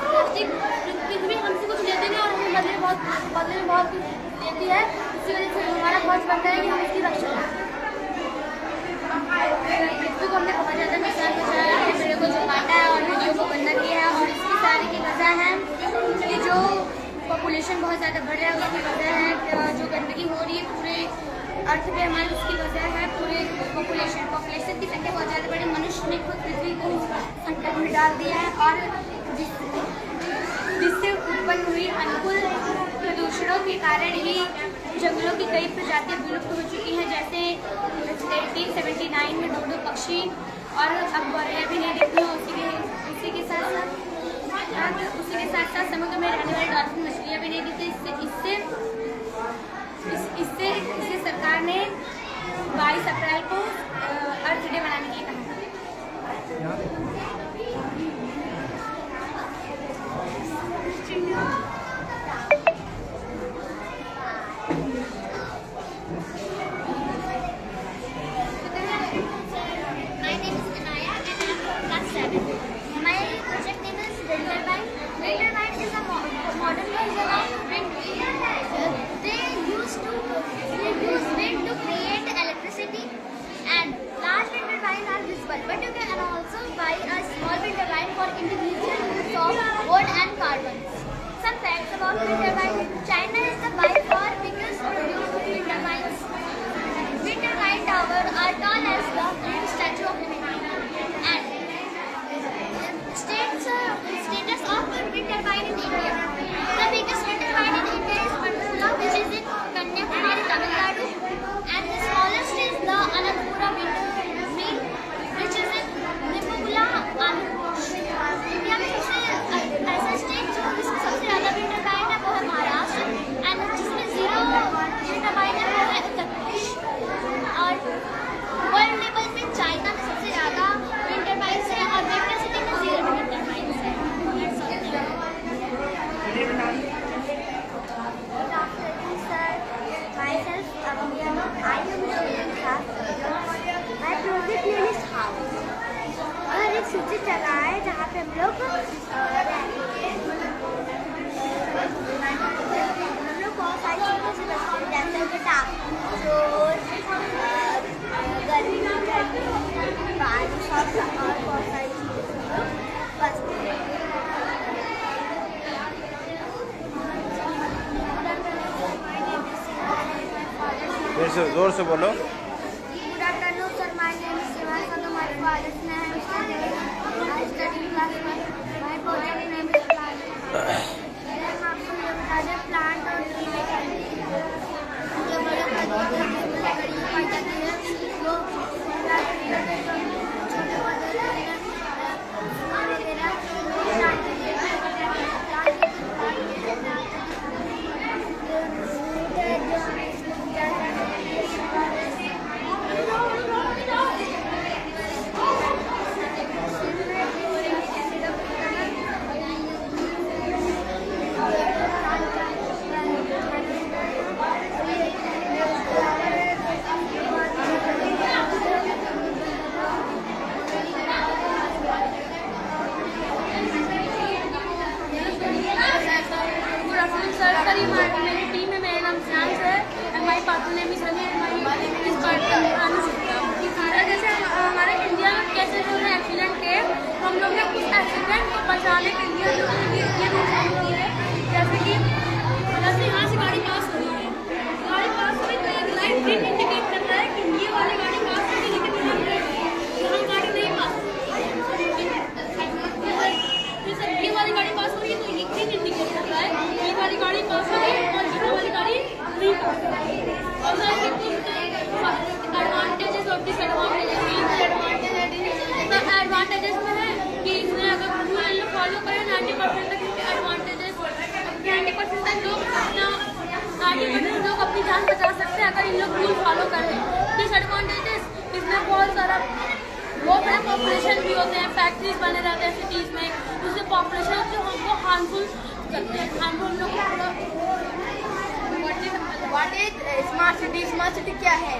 प्लास्टिक पृथ्वी हमसे कुछ लेते नहीं और हमें बदले में बहुत कुछ देती है। इसी वजह से हमारा फर्ज बनता है कि हम इसकी रक्षा करें। पृथ्वी को हमने बहुत ज़्यादा नुकसान पहुँचाया है, पेड़ों को जो काटा है और नदियों को गंदा किया है और इसकी सारी की वजह है कि जो पॉपुलेशन बहुत ज़्यादा बढ़ रहा है उसकी वजह है। जो गंदगी हो रही है पूरे अर्थ पे हमारी उसकी वजह है। पूरे पॉपुलेशन की संख्या बहुत ज़्यादा बढ़ी। मनुष्य ने खुद पृथ्वी को संकट में डाल दिया है और जिससे उत्पन्न हुई अनुकूल प्रदूषणों के कारण ही जंगलों की कई प्रजातियां विलुप्त हो चुकी हैं। जैसे 1879 में डोडो पक्षी और अब गोरैया भी नहीं दिखती हैं। उसी के साथ साथ समुद्र में रहने वाली डॉल्फिन मछलियाँ भी नहीं दिखती। इससे सरकार ने 22 अप्रैल को अर्थ डे मनाने की कहा। My name is Anaya and I am from class 7. My project name is Wind Turbine. Wind Turbine is a modern version of wind. They use wind to create electricity, and large wind turbines are visible. But you can also buy a small wind turbine for individual use of wood and carbon. Some facts about wind turbine: China is the by far biggest producer of wind turbines. Wind turbine towers are tall as the status of wind turbine in India. The biggest wind turbine in India is Panchkula, which is in Kanyakumari, Tamil Nadu, and the smallest is the Anandapura wind mill, which is in Nipula, Andhra Pradesh. India में सबसे ऐसा स्टेट जो जिसमें सबसे ज़्यादा विंड टर्बाइन है वो है महाराष्ट्र, एंड जिसमें 0 विंड टर्बाइन है वो है उत्तर प्रदेश। और वर्ल्ड लेवल पे चाइना में सबसे ज़्यादा विंड टर्बाइन है और वेस्टर्न सिटी में 0 विंड टर्बाइन है। Good afternoon, sir. Myself, Abhiya. I am student class. My project name is house. और एक सूची जगह है जहाँ पे हम लोग बहुत सारी चीज़ों से बचते हैं, जैसे किताब, चोर, गर्मी, बारिश और बहुत सारी चीज़ों से हम लोग बचते हैं। फिर से जोर से बोलो। Good afternoon, sir. My name is Sivasana. My father's name is Sanjay. I study class 1. My project name is plant. हम आपको ये बता दें प्लांट और ट्री में जो बड़े पौधे हैं जिसमें लकड़ी पाई जाती है वो छोटे पौधे मेरी टीम है, मेरा नाम श्याम है, हमारी पार्टनर नेम इज रवि, हमारी इस पर जैसे हमारे इंडिया में कैसे जो है एक्सीडेंट के हम लोग ने कुछ एक्सीडेंट को बचाने के लिए ये रूल की है, जैसे कि यहाँ से गाड़ी पास हो रही है, गाड़ी पास हो रही तो एक लाइट ग्रीन इंडिकेट कर रहा है कि ये वाली गाड़ी पास हो रही, लेकिन यहाँ गाड़ी नहीं पास हो रही है। ये वाली गाड़ी पास हो रही है तो ये ग्रीन इंडिकेट कर रहा है, ये वाली गाड़ी पास हो रही है और ये वाली गाड़ी नहीं पास हो रही है। और एडवांटेजेस और डिसएडवांटेजेस एडवांटेजेस में है कि इसमें अगर रूल फॉलो करें 90% तक इसके एडवांटेजेस 90% तक लोग अपनी जान बचा सकते हैं अगर इन लोग रूल फॉलो करें। डिसएडवांटेजेस इसमें बहुत सारा बहुत बड़े पॉपुलेशन भी होते हैं, फैक्ट्रीज बने रहते हैं सिटीज़ में, उससे पॉपुलेशन जो हमको हार्मफुल करते हैं। हम लोग what is smart city? Smart city क्या है?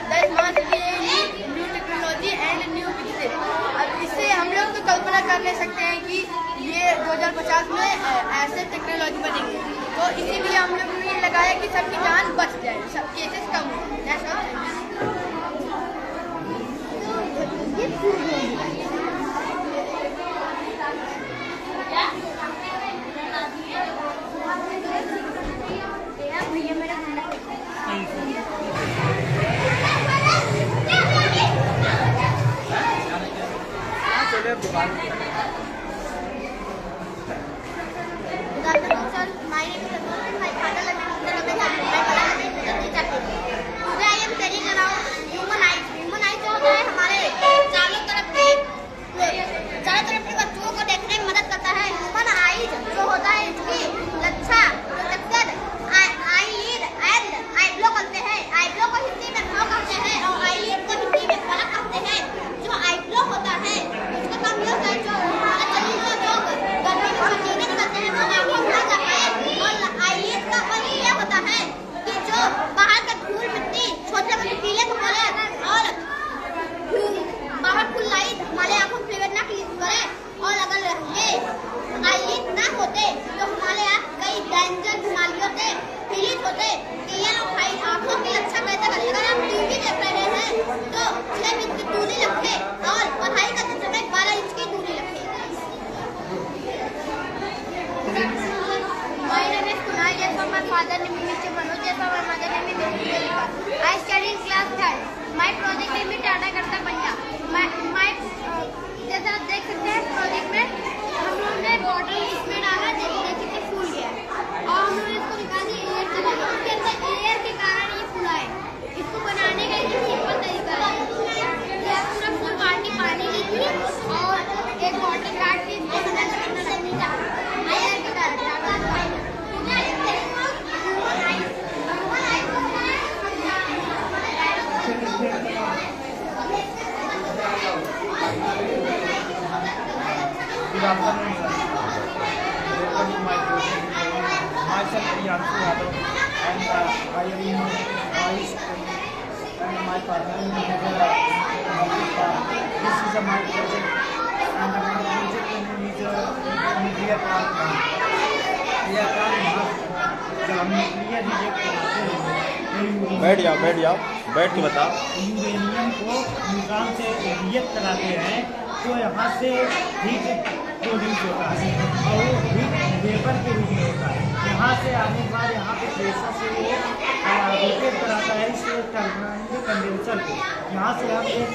The smart city new technology and new business. अब इससे हम लोग तो कल्पना कर ले सकते हैं कि ये 2050 में ऐसे टेक्नोलॉजी बनेगी, तो इसीलिए हम लोग ने ये लगाया कि सबकी जान बच जाए, सब केसेस कम हो। भैया मेरा जो आईब्रो होता है उसको हम लोग जो my partner in the this is my project and my project name is nuclear power plant. यह काम जब हम न्यूक्लियर रिएक्ट कराते हैं बैठ जाओ बैठ के बताओ। यूरेनियम को न्यूट्रॉन से रिएक्ट कराते हैं तो यहाँ से हीट प्रोड्यूस होता है और वो हीट वेपर के रूप में होता है। यहाँ से आने के बाद यहाँ पे प्रेशर से वो रोटेट कराता है इस टरबाइन के कंडेंसर को। यहाँ से हम एक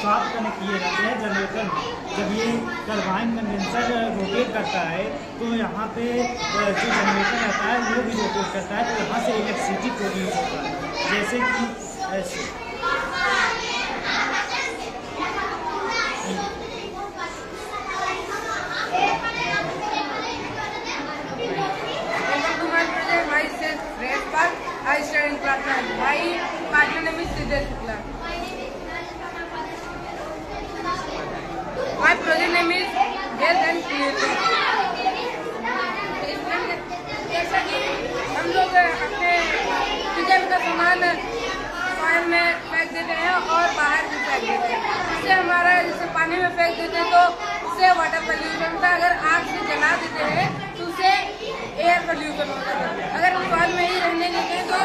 शाफ्ट कनेक्ट किए जाते हैं जनरेटर में। जब ये टरबाइन कंडेंसर रोटेट करता है तो यहाँ पे जो जनरेटर रहता है वो भी रोटेट करता है, तो यहाँ से इलेक्ट्रिसिटी प्रोड्यूस होता है। जैसे कि ऐसे I study in class 9. My partner name is Siddharth Shukla. My project name is Health and Cleanliness. जैसा कि हम लोग अपने किचन का सामान सॉइल में फेंक देते हैं और बाहर भी फेंक देते हैं। इससे हमारा जैसे पानी में फेंक देते हैं तो उससे वाटर पोल्यूशन होता है। अगर आग से जला देते हैं तो उससे एयर पोल्यूशन होता है। अगर हम सॉइल में ही रहने देते हैं तो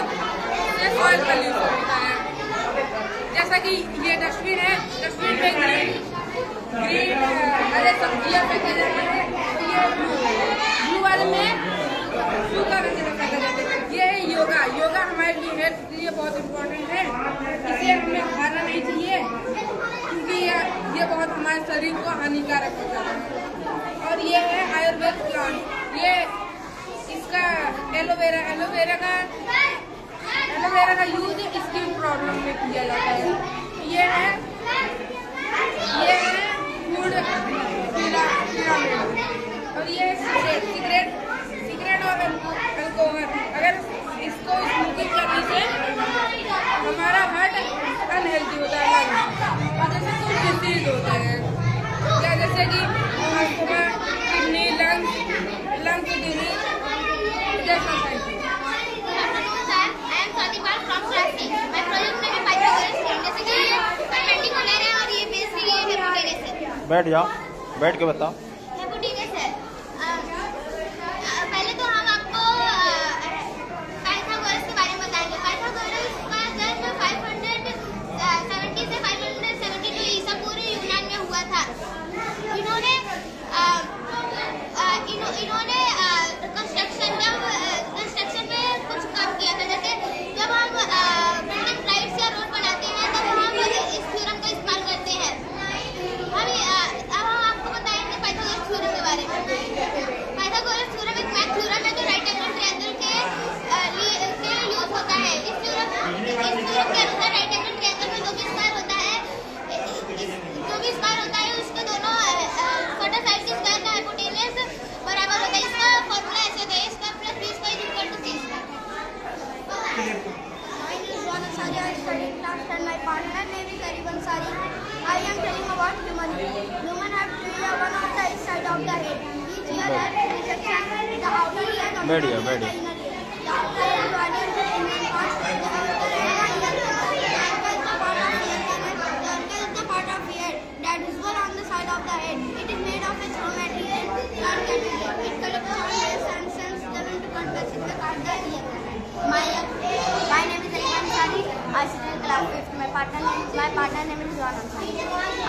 उससे सॉइल पोल्यूशन होता है। जैसा कि ये डस्टबिन है, डस्टबिन में ग्रीन हरे सब्जियाँ फेंके जाते हैं, तो ये ब्लू वाले में ब्लू का कचरा फेंका जाता है। ये है योगा। योगा हमारे लिए हेल्थ के लिए बहुत इम्पोर्टेंट है। इसे हमें खाना नहीं चाहिए क्योंकि ये बहुत हमारे शरीर को हानिकारक होता है। और ये है आयुर्वेद प्लांट। ये इसका एलोवेरा का यूज स्किन प्रॉब्लम में किया जाता है। ये है फूड और ये सिगरेट और अल्कोहल। अगर इसको स्मोकिंग करने से हमारा हार्ट अनहेल्दी होता है और जैसे कुछ डिजीज होते हैं या जैसे कि किडनी लंग्स डिजीज जैसा। बैठ जाओ बैठ के बताओ। पहले तो हम आपको पाइथागोरस के बारे में बताएंगे। पाइथागोरस का जन्म 570 से 572 ईसा पूर्व यूनान में हुआ था। इन्होंने कंस्ट्रक्शन में कुछ काम किया था। जैसे जब हम बिल्डिंग साइट्स या रोड बनाते हैं तब हम इस थ्योरम का इस्तेमाल करते हैं। अब हम आपको बताएंगे पाइथागोरस थ्योरम के बारे में। पाइथागोरस थ्योरम एक मैथ थ्योरम है जो राइट एंगल ट्रायंगल के यूज होता है। इस थ्योरम के अनुसार राइट एंगल ट्रायंगल में जो भी स्क्वायर होता है उसके दोनों छोटा साइड के स्क्वायर का हाइपोटेनस बराबर होता है। इसका फॉर्मूला ऐसे है, इसका plus b square equal to c square. My partner name is Arif Ansari. I am telling about human. Human have tree one on the side of the head. Each ear has three sections. The outer ear and the inner ear. The outer ear divided into two main parts. The outer ear and the inner ear. The angle is the part of ear that is visible on the side of the head. It is made of a strong material plant caterpillar. It collects sound waves and sends them into convex in the ear. My name is Arif Ansari. I sit in class 5th. My partner name is Johan Ansari.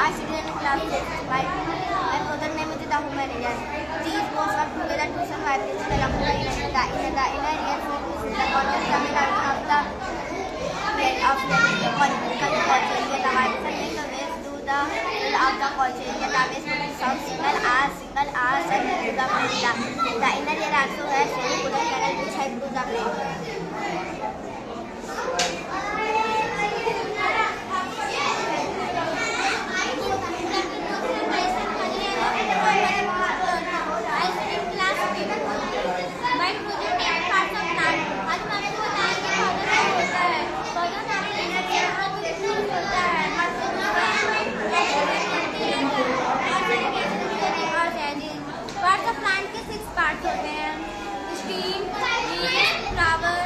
I sit in class 5th. My project name is the Humanian. These both are together to some vibrations along the inner ear. The inner ear forms the cortex terminal of the cortex. The vibration makes the waves to the middle of the cortex. The waves produce sound single R and to the brain. The inner ear also has semi-polar canal which help to the brain. Plant के 6 पार्ट्स होते हैं: स्टीम, लीफ, फ्लावर,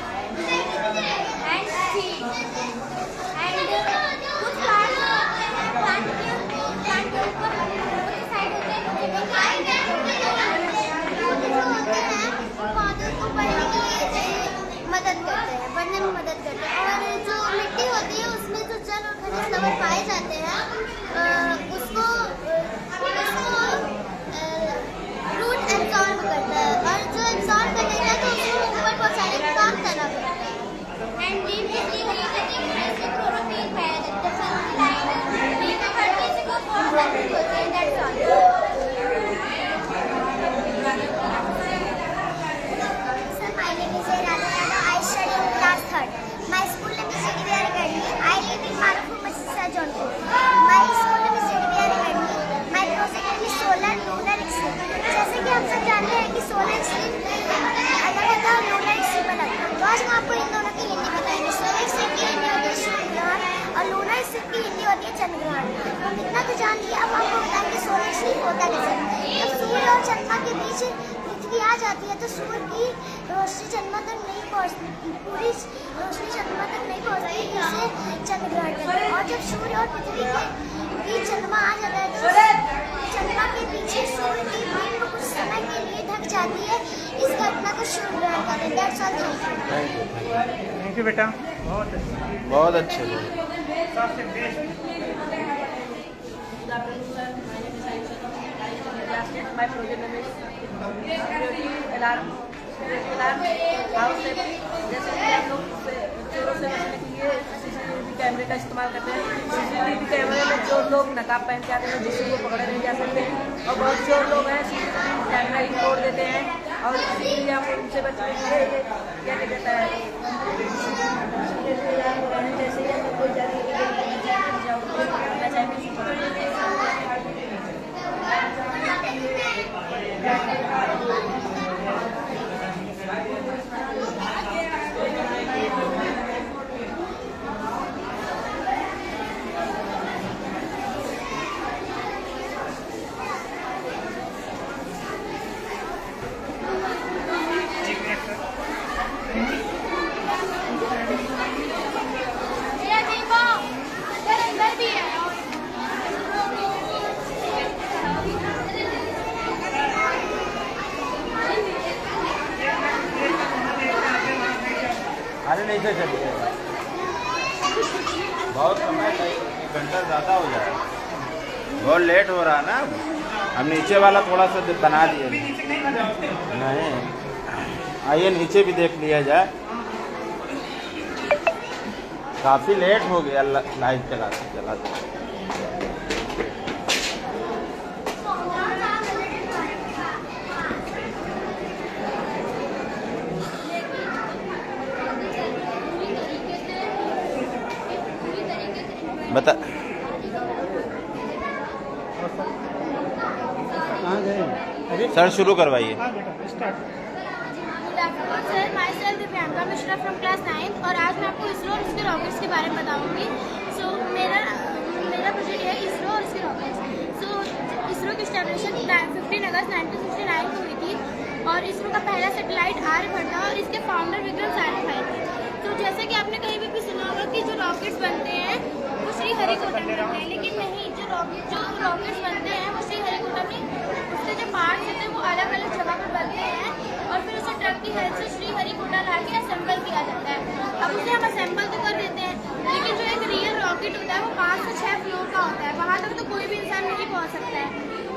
जान लिया, अब आपको बताएंगे सोलर स्लीप होता कैसे। जब सूर्य और चंद्रमा के बीच पृथ्वी आ जाती है तो सूर्य की रोशनी चंद्रमा तक नहीं पहुँचती, पूरी रोशनी चंद्रमा तक नहीं पहुँचती, इसे चंद्र ग्रहण कहते हैं। और जब सूर्य और पृथ्वी के बीच चंद्रमा आ जाता है तो चंद्रमा के पीछे सूर्य की बिंब कुछ समय के लिए ढक जाती है, इस घटना को सूर्य ग्रहण कहते हैं। That's all. थैंक यू बेटा, बहुत अच्छा, बहुत अच्छे लोग। सबसे best. My project name is alarm house safety। जैसे कि हम लोग चोरों से बचने के लिए CCTV कैमरे का इस्तेमाल करते हैं। CCTV कैमरे में जो लोग नकाब पहन के आते हैं जिससे वो पकड़े नहीं जा सकते, और बहुत चोर लोग हैं CCTV कैमरा ही तोड़ देते हैं, और इसीलिए हम उनसे बचने के लिए क्या कहता है जैसे ही हम कोई जाती है अरे नहीं से चलिए, बहुत समय, 1 घंटा ज़्यादा हो जाएगा, बहुत लेट हो रहा है ना। हम नीचे वाला थोड़ा सा बना दिए। नहीं, आइए नीचे भी देख लिया जाए। काफ़ी लेट हो गया लाइट चलाते चलाते। बता सर, शुरू करवाइए। Sir, my self Divyanka Mishra from class 9 और आज मैं आपको इसरो और इसके रॉकेट्स के बारे में बताऊंगी। सो मेरा प्रोजेक्ट है इसरो और इसके रॉकेट्स। सो इसरो की स्टैब्लिशन 15 अगस्त 1969 को हुई थी और इसरो का पहला सैटेलाइट आर्यभट्ट था और इसके फाउंडर विक्रम साराभाई थे। तो जैसे कि आपने कहीं भी सुना होगा कि जो रॉकेट्स बनते हैं वो श्रीहरिकोटा में बनते हैं, लेकिन नहीं, जो रॉकेट्स बनते हैं वो श्रीहरिकोटा में, उसके जो पार्ट्स होते हैं वो अलग अलग जगह पर बनते हैं और फिर उसे ट्रक की हेल्प से श्रीहरिकोटा ला के असेंबल किया जाता है। अब उसे हम असेंबल तो कर देते हैं, लेकिन जो एक रियल रॉकेट होता है वो 5 से 6 फ्लोर का होता है, वहाँ तक तो कोई भी इंसान नहीं पहुँच सकता है।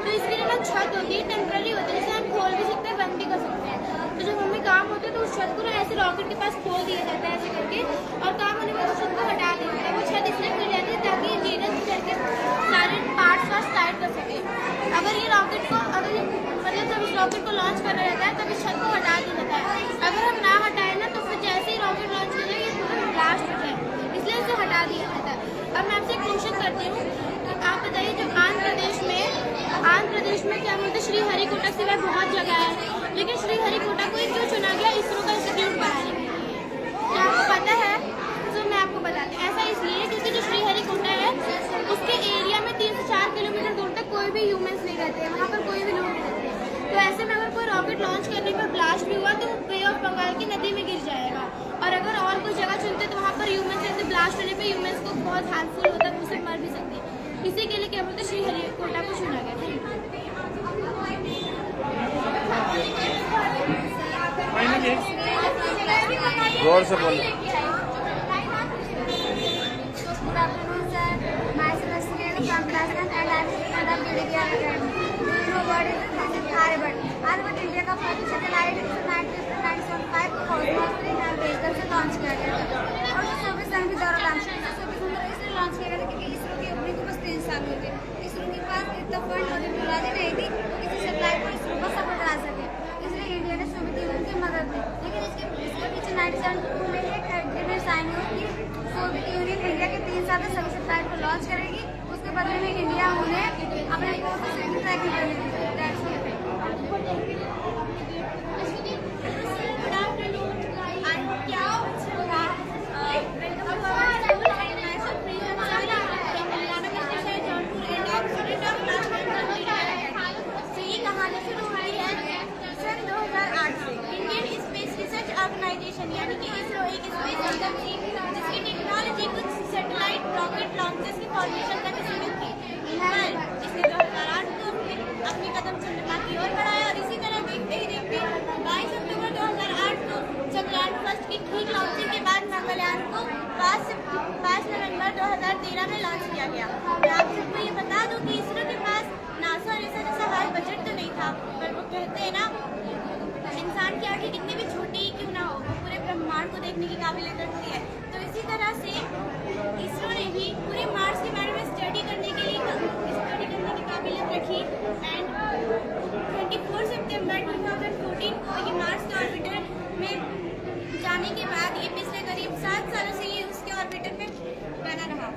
तो इसके लिए ना छत होती है, टेम्पररी होती है, जिसे हम खोल भी सकते हैं, बंद भी कर सकते हैं। तो जब हमें काम होता है तो उस छत को ना ऐसे रॉकेट के पास खोल दिया जाता है ऐसे करके, और काम होने में उस छत को हटा दिया जाता है। वो छत इसलिए खुल जाती है ताकि इंजीनियर करके सारे पार्ट्स वार्ट्स टाइट कर सके। अगर ये रॉकेट को जब इस रॉकेट को लॉन्च करना रहता है तब इस छत को हटा दिया जाता है। अगर हम ना हटाए ना तो फिर जैसे ही रॉकेट लॉन्च करेंगे ये तुरंत ब्लास्ट हो जाए, इसलिए इसे हटा दिया जाता है। अब मैं आपसे एक क्वेश्चन करती हूँ, आप बताइए, जो आंध्र प्रदेश में क्या बोलते हैं, श्रीहरिकोटा सिवाय बहुत जगह है, लेकिन श्रीहरिकोटा को ही क्यों चुना गया इसरो का इंस्टीट्यूट बनाने के लिए? क्या आपको पता है? तो मैं आपको बताती हूँ। ऐसा इसलिए क्योंकि जो श्रीहरिकोटा है उसके एरिया में 3 से 4 किलोमीटर दूर तक कोई भी ह्यूमंस नहीं रहते हैं, वहाँ पर कोई भी लोग नहीं रहते। तो ऐसे में अगर कोई रॉकेट लॉन्च करने पर ब्लास्ट भी हुआ तो वो बे ऑफ बंगाल की नदी में गिर जाएगा, और अगर और कोई जगह चुनते तो वहाँ पर ह्यूमंस जैसे ब्लास्ट होने पर ह्यूमंस को बहुत हार्मफुल होता है, उससे मर भी सकते हैं। इसी के लिए क्या बोलते हैं, श्रीहरिकोटा को चुना गया था। जोर से बोलो। आर्यभट्ट इंडिया का पहला सैटेलाइट 1975 को लॉन्च किया गया था और सोवियत संघ के दौरान इसलिए लॉन्च किया गया था क्योंकि इसरो की अपनी को बस 3 साल हुए थे। इसरो के पास इतना फंड और टेक्नोलॉजी नहीं थी किसी सैटेलाइट को इसरो को सफल करा सके, इसलिए इंडिया ने सोवियत यूनियन की मदद ली। लेकिन इसके पीछे 1972 में एक एग्रीमेंट साइन हुई कि सोवियत यूनियन इंडिया के 3 साल में सभी सैटेलाइट को लॉन्च करेगी, उसके बदले में इंडिया उन्हें अपने कोर्स से ट्रैकिंग करेगी। मंगलयान को 5 नवंबर 2013 में लॉन्च किया गया। मैं आप सबको ये बता दूं कि इसरो के पास नासा और ऐसा जैसा हाई बजट तो नहीं था, पर वो कहते हैं ना, इंसान की आंखें कितनी भी छोटी क्यों ना हो, वो पूरे ब्रह्मांड को देखने की काबिलियत रखती है। तो इसी तरह से इसरो ने भी पूरे मार्स के बारे में स्टडी करने की काबिलियत रखी एंड 24 सितंबर 2014 को ये मार्स के ऑर्बिटर में जाने के बाद ये पिछले करीब 7 सालों से ये उसके ऑर्बिटर में बना रहा।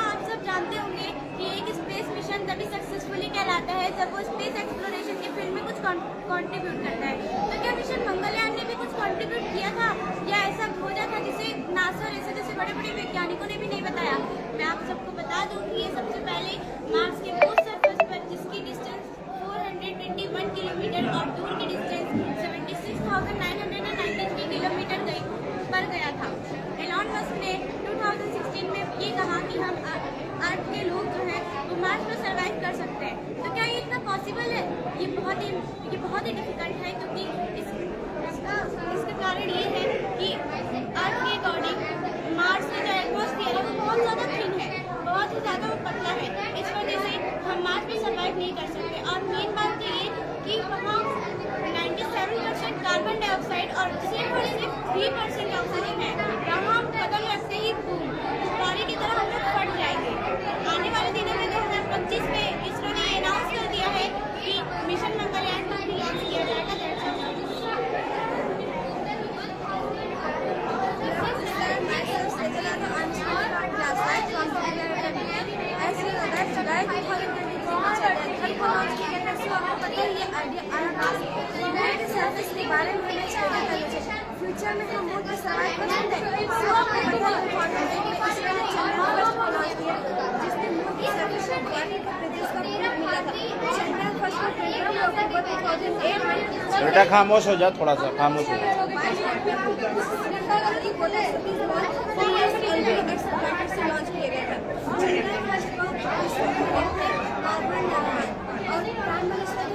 आप सब जानते होंगे कि एक स्पेस मिशन तभी सक्सेसफुली कहलाता है जब वो स्पेस एक्सप्लोरेशन के फील्ड में कुछ कंट्रीब्यूट करता है। तो क्या मिशन मंगलयान ने भी कुछ कंट्रीब्यूट किया था या ऐसा खोजा था जिसे नासा और ऐसे जैसे बड़े बड़े वैज्ञानिकों ने भी नहीं बताया? मैं आप सबको बता दूं कि ये सबसे पहले मार्स के मून सरफेस पर, जिसकी डिस्टेंस 421 किलोमीटर और दूर की डिस्टेंस 76,993 किलोमीटर पर गया था। एलॉन मस्क ने 2016 में ये कहा कि हम अर्थ के लोग जो हैं वो मार्स पर सर्वाइव कर सकते हैं। तो क्या ये इतना पॉसिबल है? ये बहुत ही डिफिकल्ट है, क्योंकि इसका कारण ये है कि अर्थ के अकॉर्डिंग मार्स का जो एटमॉस्फेयर है वो बहुत ज़्यादा थिन है, बहुत ही ज़्यादा वो पतला है। इस वजह से हम मार्स पर सर्वाइव नहीं कर सकते। और मेन बात तो ये कि वहाँ 97% कार्बन डाइऑक्साइड और सिर्फ 3% ऑक्सीजन है। वहाँ कदम रखते ही पानी की तरह हम लोग फट जाएंगे। आने वाले दिनों में 2025 में इसरो ने अनाउंस कर दिया है कि मिशन मंगलयान को भी लॉन्च किया जाएगा। के बारे में हमें स्टडी करनी चाहिए। फ्यूचर में हम मून पर सर्वाइव करेंगे, सो अपने जिसने मून की सर्विस मिला था। चंद्रयान फर्स्ट को 2008 बेटा खामोश हो जा, थोड़ा सा खामोश हो जा। लॉन्च किया गया था। चंद्रयान फर्स्ट को और प्राइम मिनिस्टर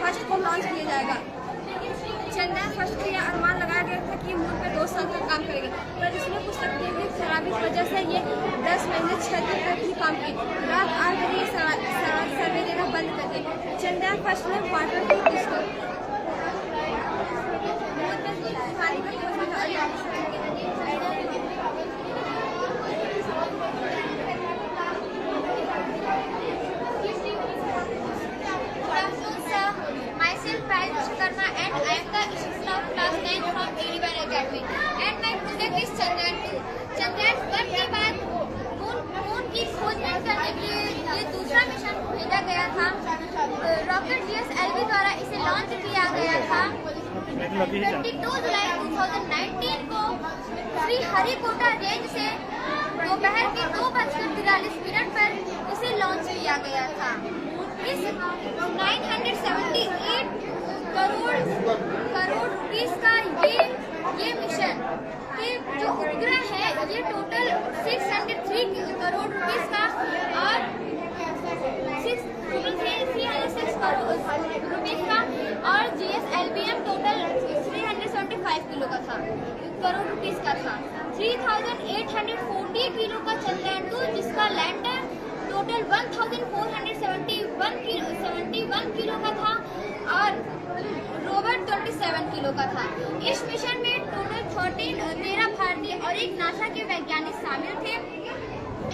फर्स्ट को लॉन्च किया जाएगा। चंद्रयान फर्स्ट के लिए अनुमान लगाया गया था कि मून पे 2 साल तक काम करेगा, पर इसमें कुछ तकनीकी खराबी की वजह से ये 10 महीने 6 दिन तक ही काम की। रात 8 बजे सर्वे देना बंद कर दिया। चंद्रयान फर्स्ट में वाटर को चंद्रयान 1 के बाद मून की खोज करने के लिए ये दूसरा मिशन भेजा गया था। रॉकेट GSLV द्वारा इसे लॉन्च किया गया था। 22 जुलाई 2019 को श्रीहरिकोटा रेंज से दोपहर के 2:43 पर इसे लॉन्च किया गया था। इस 978 करोड़ रुपीस का ये मिशन के जो उपग्रह है ये टोटल 603 करोड़ रुपीस का और 306 करोड़ रुपीस का और GSLV टोटल 375 करोड़ रुपीस का था। 3840 किलो का चंद्रयान 2 जिसका लैंडर टोटल 1171 किलो का था और रोवर 27 किलो का था। इस मिशन में टोटल 13 भारतीय और एक नासा के वैज्ञानिक शामिल थे।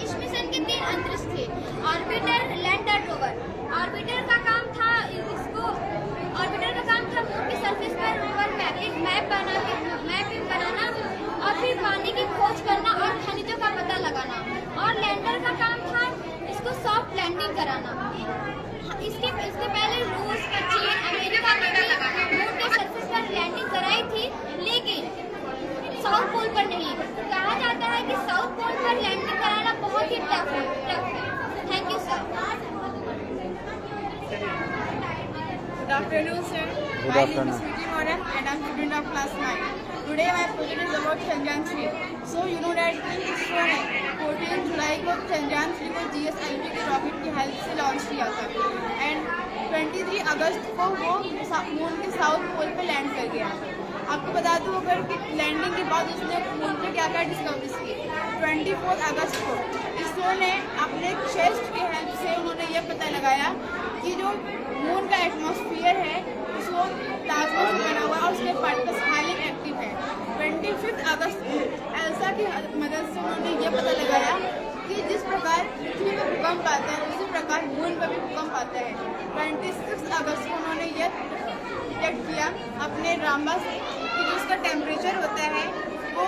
इस मिशन के 3 अंतरिक्ष थे: ऑर्बिटर, लैंडर, रोवर। ऑर्बिटर का काम था मून के सरफेस पर रोवर मैपिंग बनाना और फिर पानी की खोज करना और खनिजों का पता लगाना। और लैंडर का काम था इसको सॉफ्ट लैंडिंग कराना। इसके पहले रूस, चीन, अमेरिका ने भी मून के सरफेस पर लैंडिंग कराई थी, लेकिन साउथ पोल पर नहीं। कहा जाता है कि साउथ पोल पर लैंडिंग कराना बहुत ही टफ है। Thank you sir. Good afternoon, sir. My name is Vijay Moran and I'm student of class 9. Today my project is about Chandrayaan 3. So you know that ISRO ने 14 जुलाई को Chandrayaan 3 को GSLV के रॉकेट की हेल्प से लॉन्च किया था। एंड 23 अगस्त को वो मून के साउथ पोल पे लैंड कर गया। आपको बता दूँ अगर कि लैंडिंग के बाद उसने मून पे क्या क्या डिस्कवरीज की। 24 अगस्त को इसरो ने अपने चेस्ट के हेल्प से उन्होंने ये पता लगाया कि जो मून का एटमॉस्फेयर है उसको प्लाज्मा से बना हुआ और उसके पार्टिकल्स हाईली एक्टिव है। 25 अगस्त को एल्सा की मदद से उन्होंने ये पता लगाया कि जिस प्रकार पृथ्वी में भूकंप आता है उसी प्रकार मून पर भी भूकंप आता है। 26 अगस्त को उन्होंने ये डिटेक्ट किया अपने रामबा से कि जो उसका टेम्परेचर होता है वो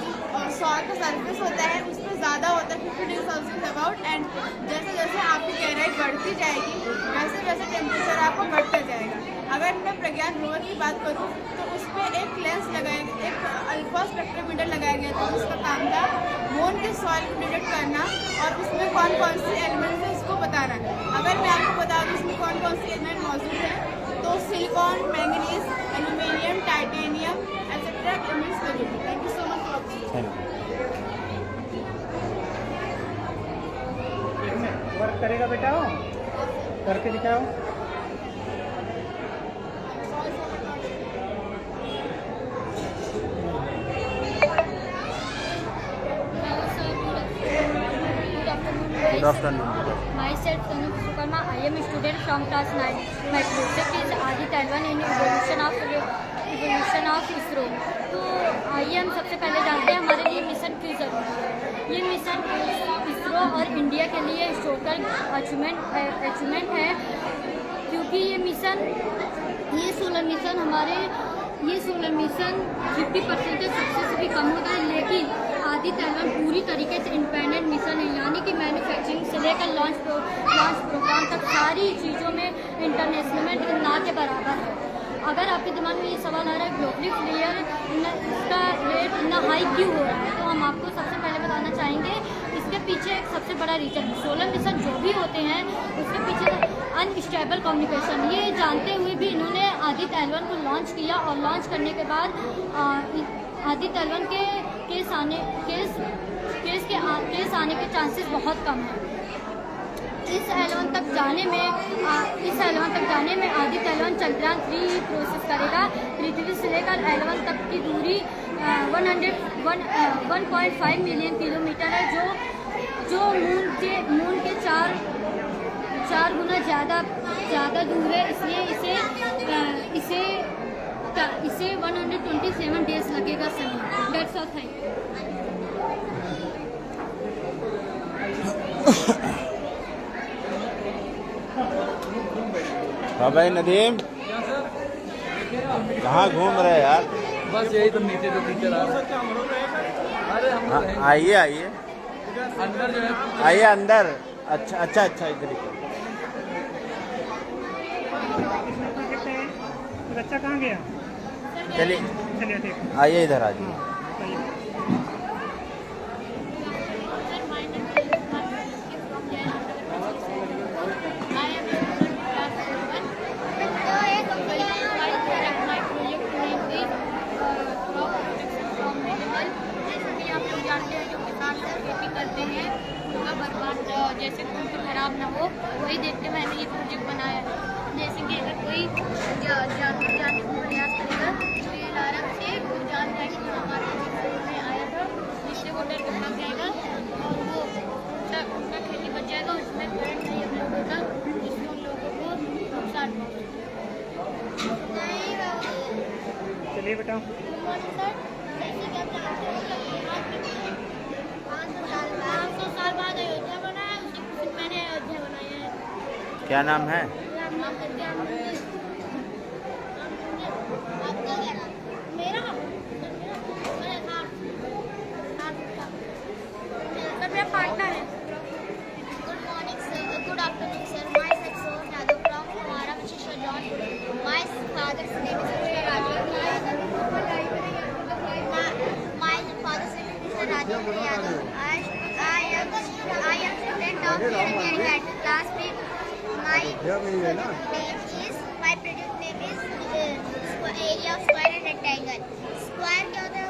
जो सॉइल का सरफेस होता है उस पर ज़्यादा होता है 50 डिग्री सेल्सियस अबाउट। एंड जैसे जैसे आपकी गहराई बढ़ती जाएगी वैसे वैसे टेम्परेचर आपको बढ़ता जाएगा। अगर मैं प्रज्ञान रोवर की बात करूँ तो उस पर एक लेंस लगाया गया, एक अल्फा स्पेक्ट्रोमीटर लगाया गया था जिसका काम था मून के सॉइल को डिटेक्ट करना और उसमें कौन कौन से एलिमेंट्स हैं उसको बताना। अगर मैं आपको बता दूँ उसमें कौन कौन से एलिमेंट मौजूद हैं तो silicon, manganese, aluminium, titanium etcetera elements मौजूद हैं। Thank you so much for work करेगा बेटा, करके दिखाओ। Good afternoon. Myself Tanu Sukarma. I am a student from class 9. My project is Aditya L1 in evolution of ISRO. तो आइए हम सबसे पहले जानते हैं हमारे लिए मिशन क्यों जरूरी है। ये मिशन इसरो और इंडिया के लिए हिस्टोरिकल अचीवमेंट है क्योंकि ये सोलर मिशन 50% सक्सेस भी कम होता है, लेकिन आदित्य L1 पूरी तरीके से इंडिपेंडेंट मिशन है, यानी कि मैन्युफैक्चरिंग से लेकर लॉन्च प्रोग्राम तक सारी चीज़ों में इंटरनेशनल ना के बराबर है। अगर आपके दिमाग में ये सवाल आ रहा है ग्लोबली फ्लेयर इसका रेट इतना हाई क्यों हो रहा है, तो हम आपको सबसे पहले बताना चाहेंगे इसके पीछे एक सबसे बड़ा रीजन सोलर मिशन जो भी होते हैं उसके पीछे अनस्टेबल कम्युनिकेशन। ये जानते हुए भी इन्होंने आदित्य L1 को लॉन्च किया और लॉन्च करने के बाद आदित्य L1 के केस आने के चांसेस बहुत कम हैं। इस L1 तक जाने में आदित्य L1 चंद्रयान 3 प्रोसेस करेगा। पृथ्वी से लेकर L1 तक की दूरी 1.5 मिलियन किलोमीटर है, जो मून के 4 गुना ज़्यादा दूर है। इसलिए इसे 127 डेज लगेगा समय। डेट्स ऑफ थैंक हाँ भाई नदीम, कहाँ घूम रहे यार? बस यही तो नीचे जो टीचर आ रहे हैं। अरे हम आइए अंदर जो है आइए अंदर। अच्छा इधर बच्चा कहाँ गया? चलिए ठीक आइए इधर आ जाइए। जैसे कोई खराब ना हो वही देखते मैंने ये प्रोजेक्ट बनाया है। जैसे कि अगर कोई जानवर जाने को प्रयास करेगा तो ये अलार्म से वो जान जाएगा हमारे में आया था, जिससे वो डर के भाग जाएगा और वो उनका खेती बच जाएगा। उसमें करंट नहीं अपलोड होगा जिससे उन लोगों को नुकसान पहुँचेगा। चलिए बेटा। साल बाद अयोध्या बना है, उसके मैंने अयोध्या बनाया है। क्या नाम है? मेरा पार्टनर है। Good morning sir, good afternoon sir. My self Soham Yadav from हमारा विशेष जॉन। My father's name is Rajendra Yadav. My father's name is Rajendra Yadav. I am student of engineering at class 3. My project name is area of square and rectangle. Square क्या होता है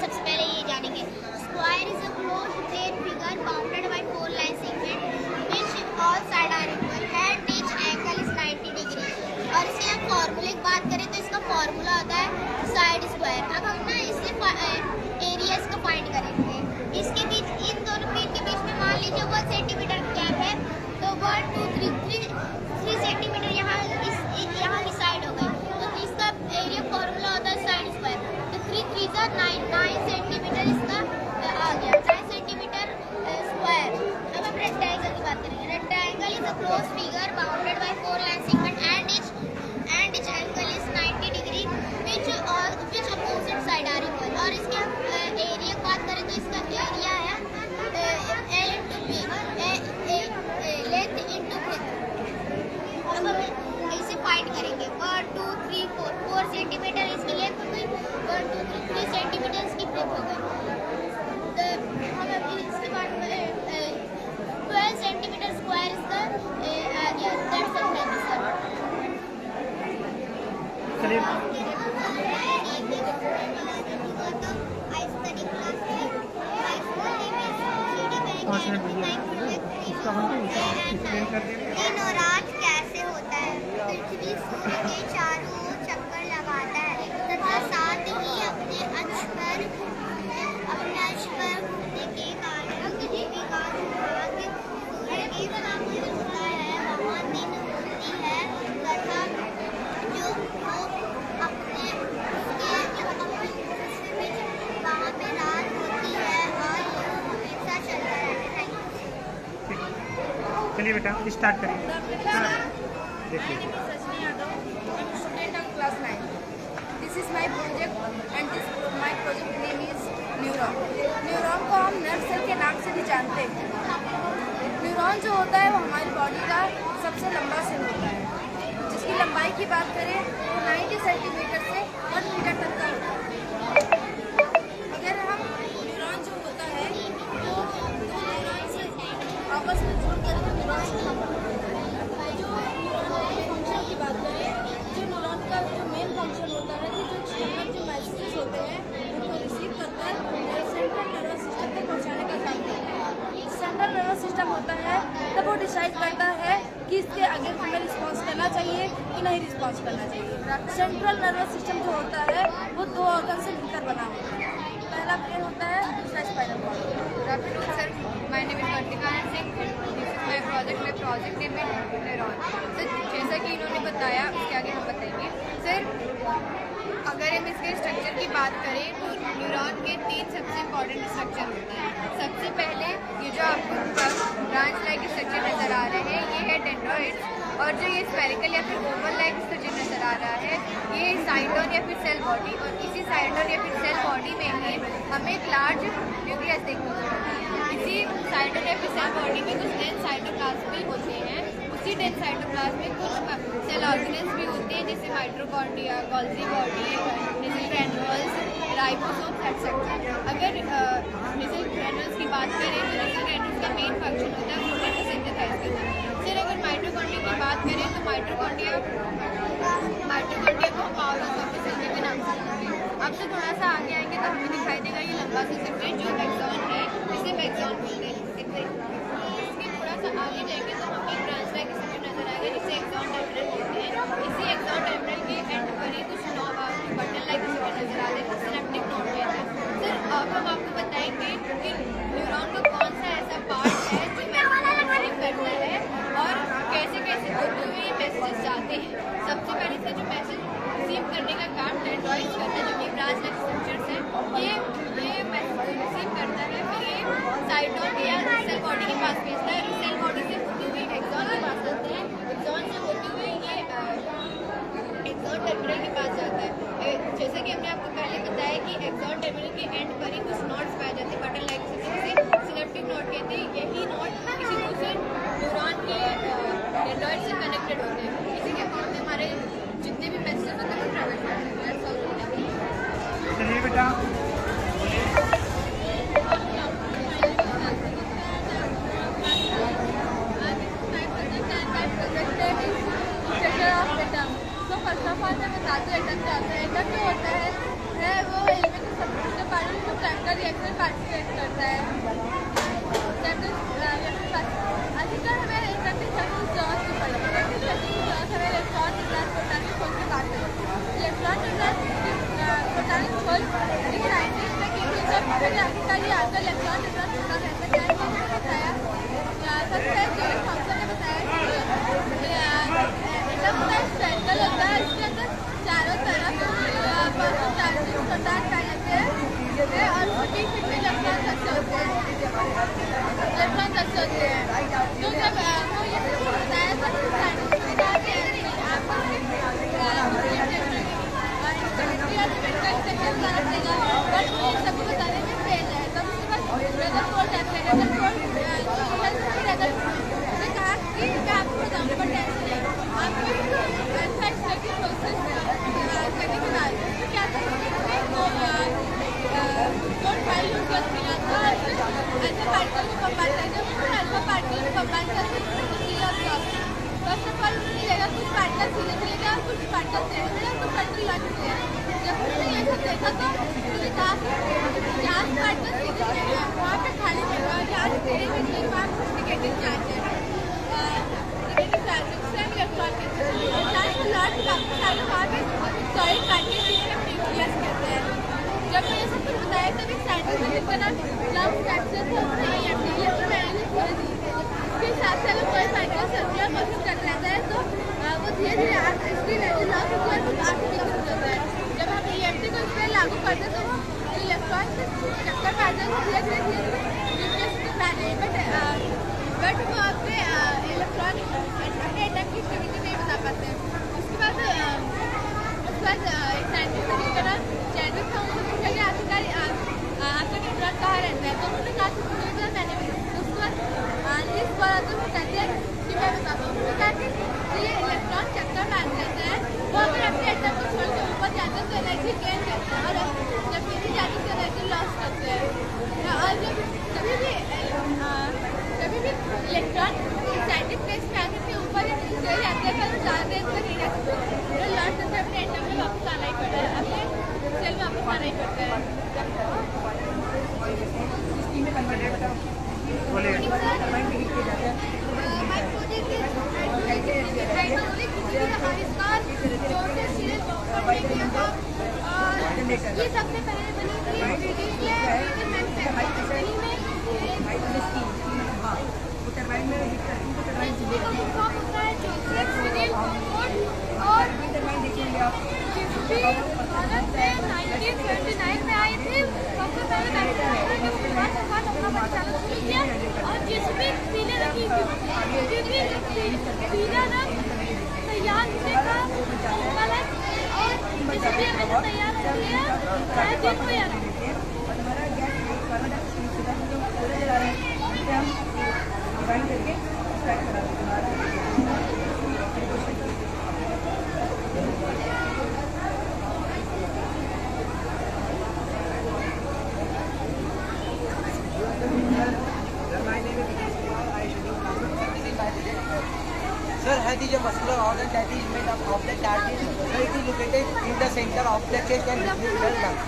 सबसे पहले ये जानेंगे। Square is a closed plane figure bounded by 4 line segments which all sides are equal. At each angle is formula होता है साइड स्क्वायर। अब हम ना इससे एरिया इसका फाइंड करेंगे। इसके बीच, इन दोनों पीन के बीच में मान लीजिए 1 सेंटीमीटर गैप है, तो 1 2 3 सेंटीमीटर यहाँ की साइड हो गई, तो इसका एरिया फॉर्मूला होता है साइड स्क्वायर। तो 3 3 जा 9 सेंटीमीटर इसका आ गया, 9 सेंटीमीटर स्क्वायर। अब हम रेक्टेंगल की बात करेंगे। Rectangle is a close figure bounded by 4 line segment and each angle is 90 degree which opposite side are equal। और इसके एरिया की बात करें तो इसका एरिया है L into B, length into width। अब हम इसे फाइंड करेंगे। 1 2 3 4 सेंटीमीटर इसकी लेंथ हो गई, 1 2 3 सेंटीमीटर इसकी ब्रेथ हो गई। तो हम अभी इसके बाद 12 सेंटीमीटर स्क्वायर इसका आ गया। That's all. चलिए दिन और रात कैसे होता है? पृथ्वी सूर्य के चारों ओर चक्कर लगाता है तथा साथ ही अपने अंश पर घूमने के कारण पृथ्वी का भाग सूर्य के सामने होता है। वहाँ दिन होती है तथा जो अपने वहाँ पे रात होती है और यह हमेशा चलता रहता है। चलिए बेटा स्टार्ट करिए। देखिए Student of class 9. This is my project and my project name is neuron. Neuron को हम नर्व सेल के नाम से भी जानते हैं। न्यूरॉन जो होता है वो हमारी बॉडी का सबसे लंबा सेल होता है, जिसकी लंबाई की बात करें तो 90 सेंटीमीटर से 1 मीटर तक का होता है। अगर हम न्यूरॉन जो होता है वो दो न्यूरॉन से आपस में जुड़कर न्यूरॉन से जो न्यूरॉन के फंक्शन की बात करें, जो न्यूरॉन का जो मेन फंक्शन होता है कि जो एक्सटर्नल जो मैसेजेस होते हैं उनको रिसीव कर सेंट्रल नर्वस सिस्टम तक पहुंचाने का काम करता है। सेंट्रल नर्वस सिस्टम होता है तब वो डिसाइड करता है कि इसके अगेंस्ट हमें रिस्पॉन्स करना चाहिए कि नहीं रिस्पॉन्स करना चाहिए। सेंट्रल नर्वस सिस्टम जो होता है वो 2 ऑर्गन से मिलकर बना होता है। पहला ब्रेन होता है, दूसरा spinal cord. Sir, my name is Vartika Singh. This is my project. My project name is neuron. Sir, जैसा कि इन्होंने बताया उसके आगे हम बताएंगे। सर, अगर हम इसके स्ट्रक्चर की बात करें तो न्यूरॉन के 3 सबसे इम्पॉर्टेंट स्ट्रक्चर होते हैं। सबसे पहले ये जो आपको ब्रांच लाइक स्ट्रक्चर नज़र आ रहे हैं ये है डेंड्राइट्स, और जो ये स्फेरिकल या फिर ओवल लाइक स्ट्रक्चर नज़र आ रहा है ये साइटोन या फिर सेल बॉडी, और इसी साइटोन या फिर सेल बॉडी में ही हमें एक लार्ज न्यूक्लियस देखने को मिलता है। इसी साइटोन या फिर सेल बॉडी में कुछ डेंस साइटोप्लाज्म भी होते हैं। उसी डेंस साइटोप्लाज्म में कुछ सेल ऑर्गेनेल्स भी होते हैं जैसे mitochondria, Golgi body, Nissl ग्रैन्युल्स, ribosomes etcetera. अगर निजल ग्रैन्युल्स की बात करें तो निजल ग्रैन्युल्स का मेन फंक्शन होता है प्रोटीन को सिंथेसाइज करना। फिर अगर माइटोकॉन्ड्रिया की बात करें तो माइटोकॉन्ड्रिया को पावर ऑफ असेंबली के नाम से जानते हैं। अब से थोड़ा सा आगे आएंगे तो हमें दिखाई देगा ये लंबा सा सेगमेंट जो एक्सॉन है, इसे एक्सॉन बोलते हैं। इसके थोड़ा सा आगे जाएंगे तो हमें ब्रांच लाइक स्ट्रक्चर नजर आएगा जिसे एक्सॉन टर्मिनल बोलते हैं। इसी एक्सॉन टर्मिनल के एंड पर ही कुछ बटन लाइक स्ट्रक्चर नजर आ रहे हैं, सिनेप्टिक नोड कहते हैं। सर, अब हम आपको बताएंगे कि न्यूरॉन का कौन सा ऐसा पार्ट है जो मैसेज रिसीव करता है और कैसे कैसे होते हुए ये मैसेजेस जाते हैं। सबसे पहले से जो मैसेज रिसीव करने का काम डेंड्राइट्स करता है, जो कि ब्रांच लाइक स्ट्रक्चर्स है, ये मैसेज रिसीव करता है, फिर ये साइटोन या सेल बॉडी के पास भेजता है, और सेल बॉडी से होते हुए एक्सॉन के पास जाते हैं, एक्सॉन से होते हुए ये एक्सॉन टर्मिनल के पास जाता है। जैसे कि हमने आपको पहले बताया कि एक्सॉन टर्मिनल के एंड पर ही कुछ नोड्स पाए जाते हैं, बटन लाइक जिसे सिनेप्टिक नोड कहते हैं। यही नोड किसी दूसरे न्यूरॉन के डेंड्राइट से कनेक्टेड होते हैं। इसी के अकॉर्डिंग में हमारे जितने भी मैसेजेस होते हैं वो ट्रैवल करते हैं। चलिए बेटा तो फर्स्ट ऑफ ऑल मैं बता दूँ एटम क्या होता है। एटम जो होता है वो एलिमेंट के सबसे पार्टिकल जो केमिकल रिएक्शन में पार्टिसिपेट करता है। अधिकतर हमें इलेक्ट्रॉन की जरूरत पड़ेगी। हमें इलेक्ट्रॉन ट्रांसपोर्टर की खोज की बात करें। इलेक्ट्रॉन आपका इलेक्ट्रॉन डिफरेंस होता रहता है, जैसे मैंने बताया सबसे जो थॉमसन ने बताया कि इंडक्टेंस सर्कल होता है, इसके अंदर चारों तरफ पॉजिटिव चार्जेस कंडक्ट कर लेते हैं और उसके बीच में इलेक्ट्रॉन रखे होते हैं, तो जब वो ये बताया था कि साइंटिस्ट ने कहा कि आपको बट वो सबको बताने में फेल है। तब उसके बाद रदरफोर्ड ने कहा कि मैं आपको बताऊंगा बट ऐसे नहीं, आपको ऐसा एक्सट्रैक्टिव प्रोसेस करने के बाद तो क्या था कि कोड फाइल यूज कर मिला था, ऐसे पार्टिकल को कंबाइन करके उसको अल्फा पार्टिकल को कंबाइन करके फर्स्ट ऑफ ऑल उन्होंने देखा कुछ पार्टिकल सीधे चले गए और कुछ पार्टिकल टेढ़े मिले और कुछ पार्टिकल लौट गए। जब उन्होंने ये सब देखा तो उन्होंने कहा कि जहाँ पार्टिकल सीधे चले गए वहाँ पे खाली जगह और जहाँ टेढ़े मिले वहाँ कुछ नेगेटिव चार्ज है, सेम इलेक्ट्रॉन के और जहाँ पे लौट वापस आ गए वहाँ पे सॉलिड पार्टिकल जिन्हें न्यूक्लियस कहते हैं। जब मैं ये सब कुछ बताया तब एक साइंटिस्ट ने जिसका नाम लम्स फ्रैक्चर था उसने इलेक्ट्रोमैग्नेटिक थ्योरी दी। उसके हिसाब से अगर कोई पार्टिकल सर्कुलर मोशन करता रहता है तो वो धीरे धीरे इसकी एनर्जी लॉस होती है और कुछ आर्टिफिशियल हो जाता है। जब हम EMT को इस पर लागू करते हैं तो वो इलेक्ट्रॉन से चक्कर में आ जाएगा, धीरे धीरे न्यूक्लियस में फैल जाएगा बट वो अपने इलेक्ट्रॉन अपने एटम की एक्टिविटी नहीं बता पाते हैं। उसके बाद एक साइंटिस्ट था जिसका नाम चैडविक था, उनसे पूछा कि आखिरकार आपका न्यूट्रॉन कहाँ रहता है, तो उन्होंने कहा कि मैंने भी उसके बाद इस बार तो वो कहते हैं कि मैं बताता हूँ। उन्होंने कहा कि ये इलेक्ट्रॉन चक्कर मारते रहते हैं, वो अगर अपने एटम को छोड़ के ऊपर जाते हैं तो एनर्जी गेन करते हैं और जब नीचे जाते हैं तो एनर्जी लॉस करते हैं। और जब कभी भी इलेक्ट्रॉन एक्साइटेड प्लेस में आकर के ऊपर या नीचे चले जाते हैं पर वो ज़्यादा देर तक नहीं रह सकते, तो लौट करके अपने एटम में वापस आना ही पड़ता है, अपने सेल में वापस आना ही पड़ता है। ये सबसे पहले बनी थी और 1979 में आई थी। सबसे पहले और जिसमें पीले रंग की पीला रंग तैयार होने का सिंबल है और जिसमें हमें तैयार होती है चाहे दिन हो या रात। Sir, head is a muscular organ that is made up of the cartilage. Sir, it is located in the center of the chest and between the lungs.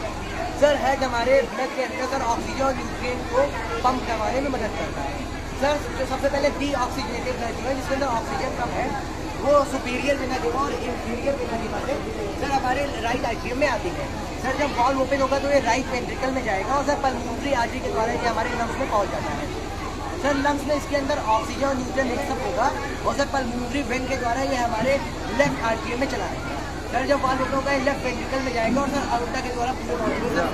Sir, head हमारे ब्लड के अंदर सर ऑक्सीजन और न्यूट्रिएंट को पंप करवाने में मदद करता है। सर, जो सबसे पहले डीऑक्सीजनेटेड ब्लड जो है जिसके अंदर ऑक्सीजन कम है वो सुपीरियर वेना केवा और इंफीरियर वेना केवा से सर हमारे राइट एट्रियम में आती है। सर, जब वॉल्व ओपन होगा तो ये राइट वेंट्रिकल में जाएगा और सर पल्मोनरी आर्टरी के द्वारा ये हमारे लंग्स में पहुंच जाता है। सर, लंग्स में इसके अंदर ऑक्सीजन और न्यूट्रिएंट मिक्सअप होगा और सर पल्मोनरी वेन के द्वारा ये हमारे लेफ्ट आर्टरी में चला जाएगा। सर, जब वॉल्व ओपन होगा लेफ्ट वेंट्रिकल में जाएगा और सर अरोटा के द्वारा पूरे बॉडी में सर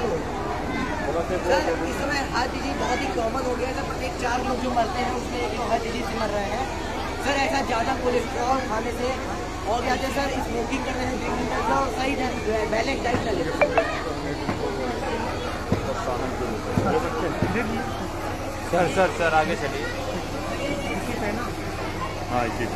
सर इस समय हार्ट डिजीज बहुत ही कॉमन हो गया है। सर, प्रत्येक 4 लोग जो मरते हैं उसमें एक लोग हार्ट डिजीज से मर रहे हैं। सर, ऐसा ज़्यादा कोलेस्ट्रॉल खाने से और क्या है सर स्मोकिंग करने से ड्रिंकिंग करने से और सही बैलेंस डाइट ना लेने से। सर आगे चलिए। हाँ जी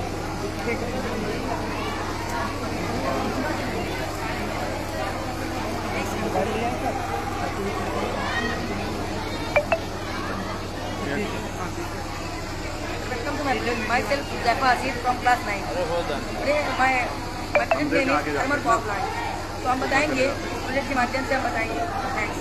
myself Zaifa Aziz from class 9. my present name is Amar Boblan. तो हम बताएंगे प्रोजेक्ट के माध्यम से हम बताएंगे। थैंक्स।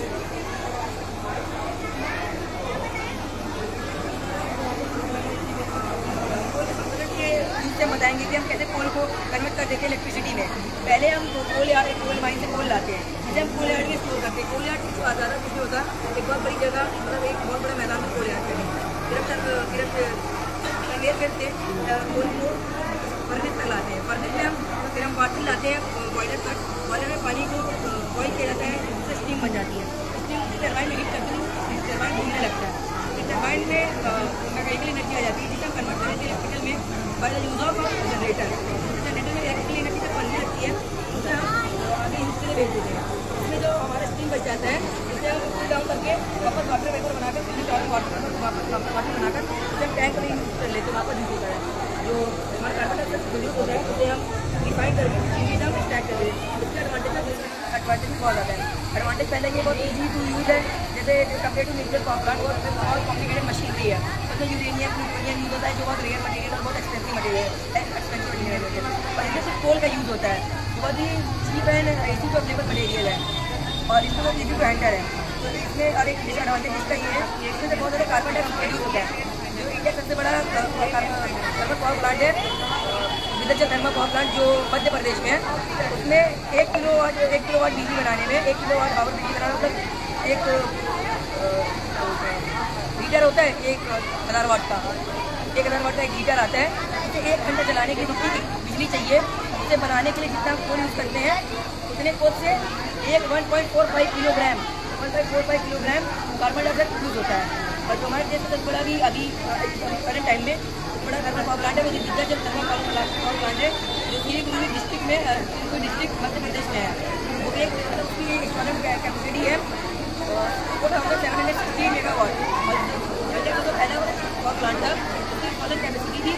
हम बताएंगे कि हम कैसे कोल को कन्वर्ट कर देते हैं इलेक्ट्रिसिटी में। पहले हम कोल या कोल माइन से कोल लाते हैं, जिसे हम कोल यार्ड में स्टोर करते हैं। कोल यार्ड कुछ ज़्यादा कुछ नहीं होता, एक बहुत बड़ी जगह, मतलब एक बहुत बड़ा मैदान में कोल यार्ड है। फिर कोल को फर्नेस तक लाते हैं। फर्नेस में फिर हम वाटर लाते हैं बॉयलर तक। बॉयलर में पानी को बॉयल किया जाता है, उससे स्टीम बन जाती है। स्टीम टरबाइन में हीट करते हैं, टरबाइन घूमने लगता है। इस टरबाइन में मैकेनिकल एनर्जी आ जाती है, जिसे हम कन्वर्ट करते हैं इलेक्ट्रिकल में by the use of generator. Generator में इलेक्ट्रिकल एनर्जी जब बनने लगती है, उसे हम आगे यूज के लिए भेज देते हैं। उसमें जो हमारा स्टीम बच जाता है, उसे हम कूल डाउन करके वापस वाटर वेपर बनाकर वाटर बनाकर उसे हम टैंक में यूज कर लेते हैं, वापस यूज होता है। जो हमारा कार्बन डाइऑक्साइड प्रोड्यूस होता है, उसे हम रिफाइन करके चीनी हम स्टैक कर देते हैं। इसका एडवांटेज भी बहुत ज़्यादा है। एडवांटेज पहले ये बहुत ईजी टू यूज है, जैसे compare to nuclear power plant और बहुत कॉम्प्लिकेटेड मशीनरी है। मतलब यूरेनियम प्लूटोनियम यूज होता है, जो बहुत रेयर मटेरियल और बहुत एक्सपेंसिव मटेरियल है। और इसमें सिर्फ कोल का यूज़ होता है, बहुत ही cheap and easy to available material है, और इसमें बहुत इजी टू हैंडल है। तो इसमें और एक डिसएडवांटेज इसका ये है, इसमें से बहुत ज़्यादा कार्बन डाइऑक्साइड प्रोड्यूस होता है। जो इंडिया का सबसे बड़ा थर्मल पावर प्लांट है, विदर्भ थर्मल पावर प्लांट, जो मध्य प्रदेश में है, उसमें 1 किलोवाट बिजली बनाने में 1 किलोवाट पावर बिजली बनाना, मतलब एक हीटर होता है 1000 वाट का, 1000 वाट का एक हीटर आता है। उसे 1 घंटा चलाने के लिए जितनी बिजली चाहिए, उसे बनाने के लिए जितना कोल यूज़ करते हैं, उतने कोल से 1.45 किलोग्राम कार्बन डाइऑक्साइड प्रोड्यूस होता है। और जो हमारे देश में सबसे बड़ा भी अभी करंट टाइम में बड़ा थर्मल पावर प्लांट है, वो विद्याचल थर्मल पावर प्लांट है, जो सिलीगुड़ी डिस्ट्रिक्ट में डिस्ट्रिक्ट मध्य प्रदेश में है। वो एक मतलब उसकी इंस्टॉलमेंट कैपेसिटी है 4760 मेगावाट। और इंडिया का जो पहला पावर प्लांट था, उसकी इंस्टॉलमेंट कैपेसिटी थी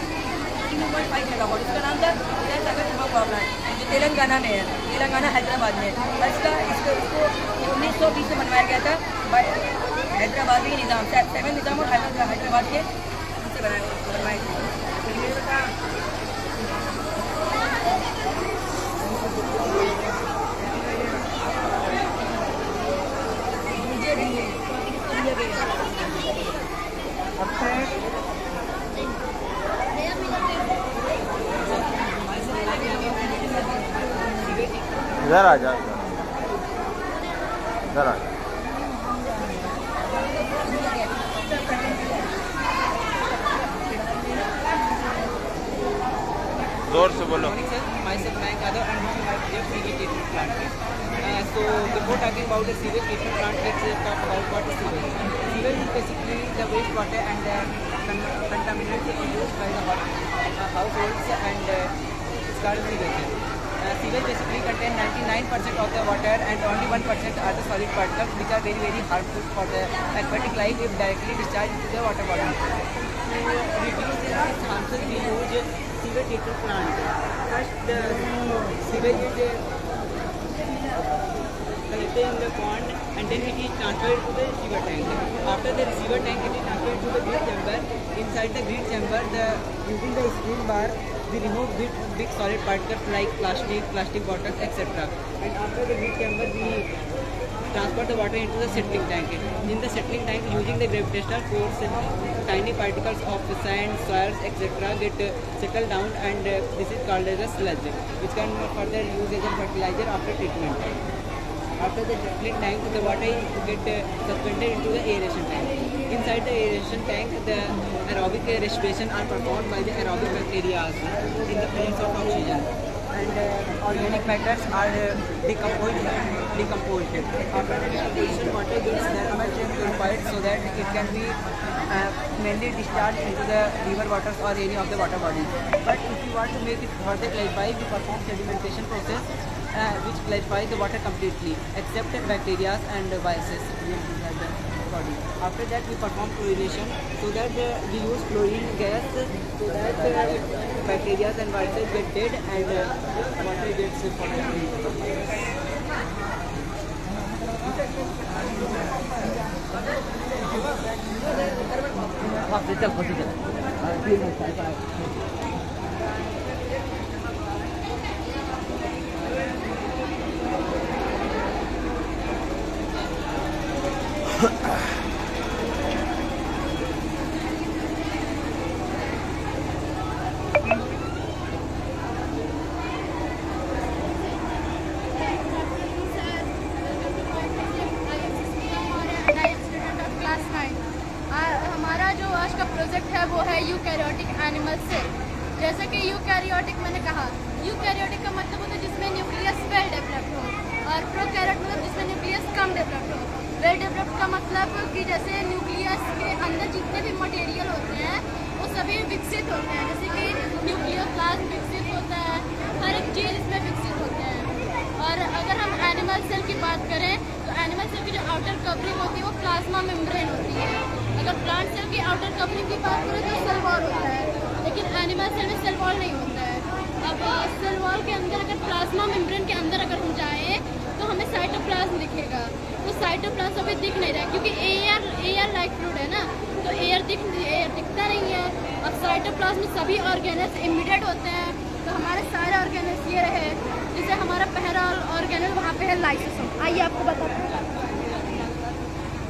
2.5 मेगावाट। उसका नाम था थर्मल पावर प्लांट, जो तेलंगाना में है, तेलंगाना हैदराबाद में। और इसको 1920 में बनवाया गया था हैदराबाद के निज़ाम, 7 निज़ाम और हैदराबाद के उनसे बनवाए थे। इधर आ जा, इधर आ जा। जोर से बोलो। So before talking about the sewage treatment plant, let's talk about what is sewage. Sewage is basically the wastewater and contaminants produced by the households and garden sewage. Sewage basically contain 99% of the water and only 1% are the solid particles, which are very very harmful for the aquatic life if directly discharged into the water body. To reduce this harmful, we use sewage treatment plant. First, the sewage is collected in the pond and then it is transferred to the receiver tank. After the receiver tank, it is transferred to the grid chamber. Inside the grid chamber, using the screen bar, we remove big solid particles like plastic bottles, etc. And after the grid chamber, we transfer the water into the settling tank. In the settling tank, using the gravitational force, tiny particles of sand, soils, etc. get settled down, and this is called as a sludge, which can further use as a fertilizer after treatment. After the settling tank, the water get suspended into the aeration tank. Inside the aeration tank, the aerobic respiration are performed by the aerobic bacteria in the presence of oxygen. And organic matters are decomposed. After the decomposition, water gets thermally purified so that it can be mainly discharged into the river waters or any of the water bodies. But if you want to make it further clarify, we perform sedimentation process, which clarifies the water completely, except bacteria and viruses inside the body. After that, we perform chlorination, so that we use chlorine gas so that bacteria and viruses get dead and water gets purified. Product है वो है यूकैरियोटिक एनिमल सेल। जैसे कि यूकैरियोटिक मैंने कहा, यूकैरियोटिक का मतलब होता है जिसमें न्यूक्लियस वेल डेवलप्ड हो, और प्रोकैरियोट मतलब जिसमें न्यूक्लियस कम डेवलप्ड हो। वेल डेवलप्ड का मतलब कि जैसे न्यूक्लियस के अंदर जितने भी मटेरियल होते हैं वो सभी विकसित होते हैं, जैसे कि न्यूक्लियोप्लाज्म विकसित होता है, हर एक चीज़ इसमें विकसित होते हैं। और अगर हम एनिमल सेल की बात करें तो एनिमल सेल की जो आउटर कवरिंग होती है वो प्लाज्मा मेम्ब्रेन होती है। अगर प्लांट सेल की आउटर कवरिंग की बात करें तो सेल वॉल होता है, लेकिन एनिमल सेल में सेल वॉल नहीं होता है। अब सेल वॉल के अंदर अगर प्लाज्मा मेम्ब्रेन के अंदर अगर हम जाएँ तो हमें साइटोप्लाज्म दिखेगा, तो साइटोप्लाज्म अभी दिख नहीं रहा है क्योंकि एयर लाइक फ्लूइड है ना, तो एयर दिखता नहीं है। अब साइटोप्लाज्म में सभी ऑर्गेनल्स इमिडेट होते हैं, तो हमारे सारे ऑर्गेनल्स ये रहे, जैसे हमारा पहला ऑर्गेनल वहाँ पे है लाइसोसोम। आइए आपको बताते हैं,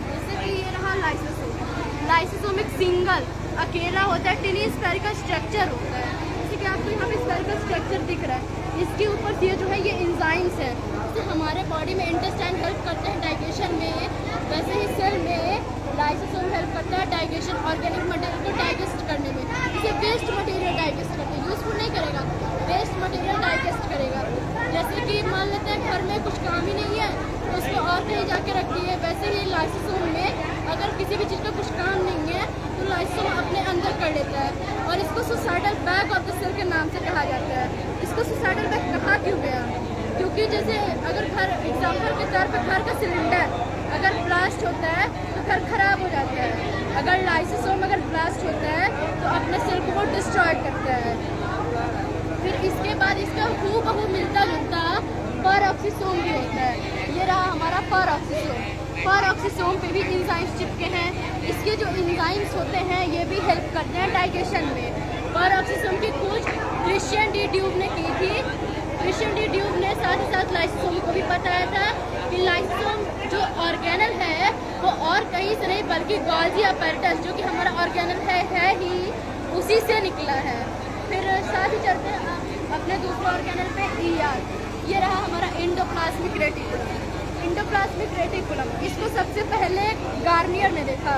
जैसे कि ये रहा लाइसोसोम। लाइसोसोम एक सिंगल अकेला होता है, टिनी स्फेरिकल स्ट्रक्चर होता है, जैसे कि आपको यहाँ पे स्फेरिकल स्ट्रक्चर दिख रहा है। इसके ऊपर ये जो है ये एंजाइम्स है, जैसे हमारे बॉडी में इंटेस्टाइन हेल्प करते हैं डाइजेशन में, वैसे ही सेल में लाइसोसोम हेल्प करता है डाइजेशन, ऑर्गेनिक मटेरियल को डाइजेस्ट करने में। जैसे वेस्ट मटेरियल डाइजेस्ट करते हैं, यूजफुल नहीं करेगा, वेस्ट मटेरियल डाइजेस्ट करेगा। जैसे कि मान लेते हैं घर में कुछ काम ही नहीं है तो उसको और कहीं जाके रख दिए, वैसे ही लाइसोसोम में अगर किसी भी चीज़ का कुछ काम नहीं है तो लाइसोसोम अपने अंदर कर लेता है, और इसको suicidal bag of the cell के नाम से कहा जाता है। इसको सुसाइडल बैग कहा क्यों गया? क्योंकि जैसे अगर घर एग्जाम्पल के तौर पर घर का सिलेंडर अगर ब्लास्ट होता है तो घर खराब हो जाता है, अगर लाइसोसोम अगर ब्लास्ट होता है तो अपने सेल को वो डिस्ट्रॉय करता है। फिर इसके बाद इसका हूबहू मिलता जुलता परऑक्सीसोम भी होता है, ये रहा हमारा परऑक्सीसोम। परऑक्सीसोम पे भी एंजाइम्स चिपके हैं, इसके जो एंजाइम्स होते हैं ये भी हेल्प करते हैं डाइजेशन में। परऑक्सीसोम की खोज क्रिश्चियन डी ड्यूब ने की थी। क्रिश्चियन डी ड्यूब ने साथ ही साथ लाइसोसोम को भी बताया था कि लाइसोसोम जो ऑर्गेनल है वो और कहीं से नहीं बल्कि गॉल्गी अपैरेटस जो कि हमारा ऑर्गेनल है ही उसी से निकला है। फिर साथ ही चलते हैं अपने दूसरे ऑर्गेनल पे ER, ये रहा हमारा एंडोप्लाज्मिक रेटिकुलम। एंडोप्लाज्मिक रेटिकुलम इसको सबसे पहले गार्नियर ने देखा,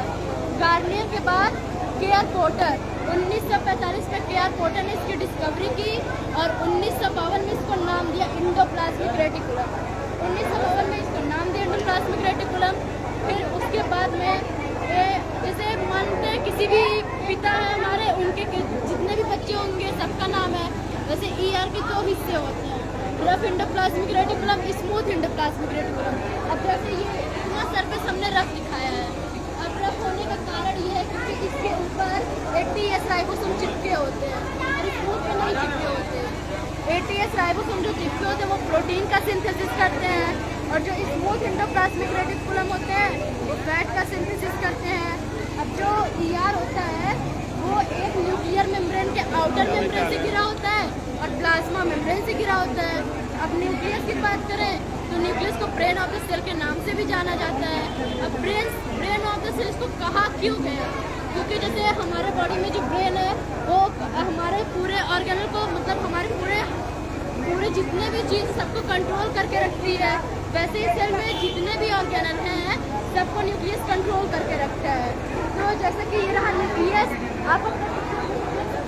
गार्नियर के बाद केयर पोर्टर 1945 में केयर पोर्टर ने इसकी डिस्कवरी की और 1952 में इसको नाम दिया एंडोप्लाज्मिक रेटिकुलम। 1952 में इसको नाम दिया एंडोप्लाज्मिक रेटिकुलम। फिर उसके बाद में जैसे मानते हैं किसी भी पिता है हमारे, उनके जितने भी बच्चे होंगे सबका नाम है, वैसे ER के 2 हिस्से होते हैं, rough endoplasmic reticulum, smooth endoplasmic reticulum. अब जैसे ये इतना सरफेस हमने रफ दिखाया है, अब रफ होने का कारण ये है क्योंकि इसके ऊपर ATS राइबोसोम चिपके होते हैं और स्मूथ में नहीं चिपके होते। ATS राइबोसोम जो चिपके होते हैं वो प्रोटीन का सिंथेसिस करते हैं, और जो स्मूथ एंडोप्लाज्मिक रेटिकुलम होते हैं वो फैट का सिंथेसिस करते हैं। अब जो ER होता है वो एक न्यूक्लियर मेम्ब्रेन के आउटर मेम्ब्रेन से घिरा होता है और प्लाज्मा मेम्ब्रेन से घिरा होता है। अब न्यूक्लियस की बात करें तो न्यूक्लियस को ब्रेन ऑफ द सेल के नाम से भी जाना जाता है। अब ब्रेन ऑफ द सेल इसको कहा क्यों गया? क्योंकि जैसे हमारे बॉडी में जो ब्रेन है वो हमारे पूरे ऑर्गेनल को मतलब हमारे पूरे जितने भी चीज़ सबको कंट्रोल करके रखती है, वैसे ही सेल में जितने भी ऑर्गेनल हैं सबको न्यूक्लियस कंट्रोल करके रखता है। तो जैसे कि ये रहा न्यूक्लियस, आप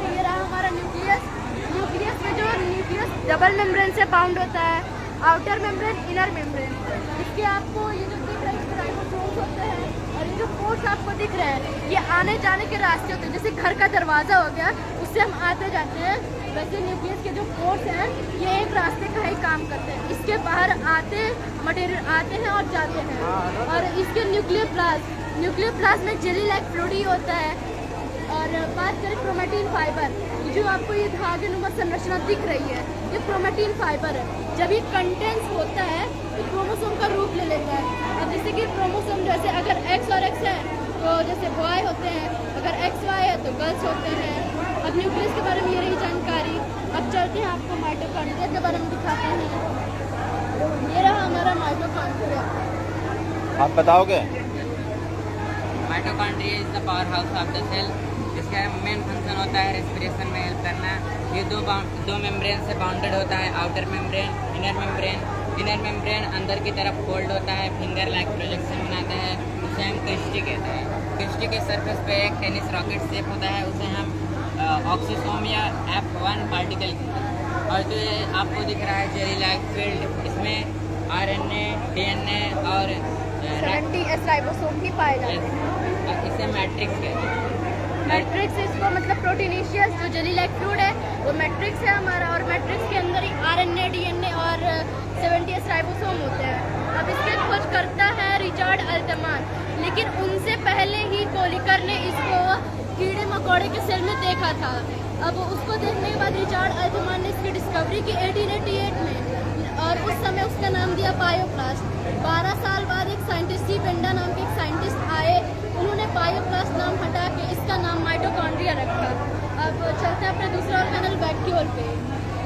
ये रहा हमारा न्यूक्लियस। न्यूक्लियस में जो न्यूक्लियस डबल मेम्ब्रेन से बाउंड होता है, आउटर मेम्ब्रेन, इनर मेम्ब्रेन। इसके आपको ये जो दिख रहा है इसमें राइबोसोम्स होते हैं, और ये जो पोर्ट्स आपको दिख रहे हैं ये आने जाने के रास्ते होते हैं। जैसे घर का दरवाज़ा हो गया, उससे हम आते जाते हैं, वैसे न्यूक्लियस के जो पोर्ट्स हैं ये एक रास्ते का ही काम करते हैं। इसके बाहर आते मटेरियल आते हैं और जाते हैं। और इसके न्यूक्लियर प्लाज्म में जेली लाइक फ्लूइड ही होता है। और बात करें क्रोमैटिन फाइबर, जो आपको ये धागे नुमा संरचना दिख रही है ये क्रोमैटिन फाइबर है। जब ये कंटेंस होता है तो क्रोमोसोम का रूप ले लेता है। अब जैसे कि क्रोमोसोम जैसे अगर X और X है तो जैसे बॉय होते हैं, अगर XY है तो गर्ल्स होते हैं। अब न्यूक्लियस के बारे में ये रही जानकारी। अब चलते हैं आपको माइटोकॉन्ड्रिया के बारे में दिखाते हैं। ये रहा हमारा माइटोकॉन्ड्रिया। आप बताओगे? Mitochondria is the power house of the cell. इसका मेन फंक्शन होता है रेस्पिरेशन में हेल्प करना। ये दो मेम्ब्रेन से बाउंडेड होता है, outer membrane, inner membrane. Inner membrane अंदर की तरफ फोल्ड होता है, फिंगर लाइक प्रोजेक्शन बनाता है। उसे हम क्रिस्टी कहते हैं। क्रिस्टी के सरफेस पे एक टेनिस रॉकेट शेप होता है, उसे हम ऑक्सीसोम या F1 पार्टिकल कहते हैं। और जो ये आपको दिख रहा है जेली लाइक फील्ड, इसमें RNA, DNA और 70S राइबोसोम भी पाए जाते हैं। इसे मैट्रिक्स कहते हैं। मैट्रिक्स इसको मतलब प्रोटीनेशियस जो जेली लाइक फ्लूइड है वो मैट्रिक्स है हमारा, और मैट्रिक्स के अंदर ही RNA, DNA और 70S राइबोसोम होते हैं। अब इसके खोज करता है रिचर्ड अल्टमान, लेकिन उनसे पहले ही कोलिकर ने इसको कीड़े मकोड़े के सेल में देखा था। अब उसको देखने के बाद रिचर्ड अल्टमान ने इसकी डिस्कवरी की 1888 में, और उस समय उसका नाम दिया बायोप्लास्ट। 12 साल बाद एक साइंटिस्ट सी बेंडा नाम के एक साइंटिस्ट आए, उन्होंने बायोप्लास्ट नाम हटा के इसका नाम माइटोकॉन्ड्रिया रखा। अब चलते हैं अपने दूसरा ऑर्गेनल वैक्यूल पे।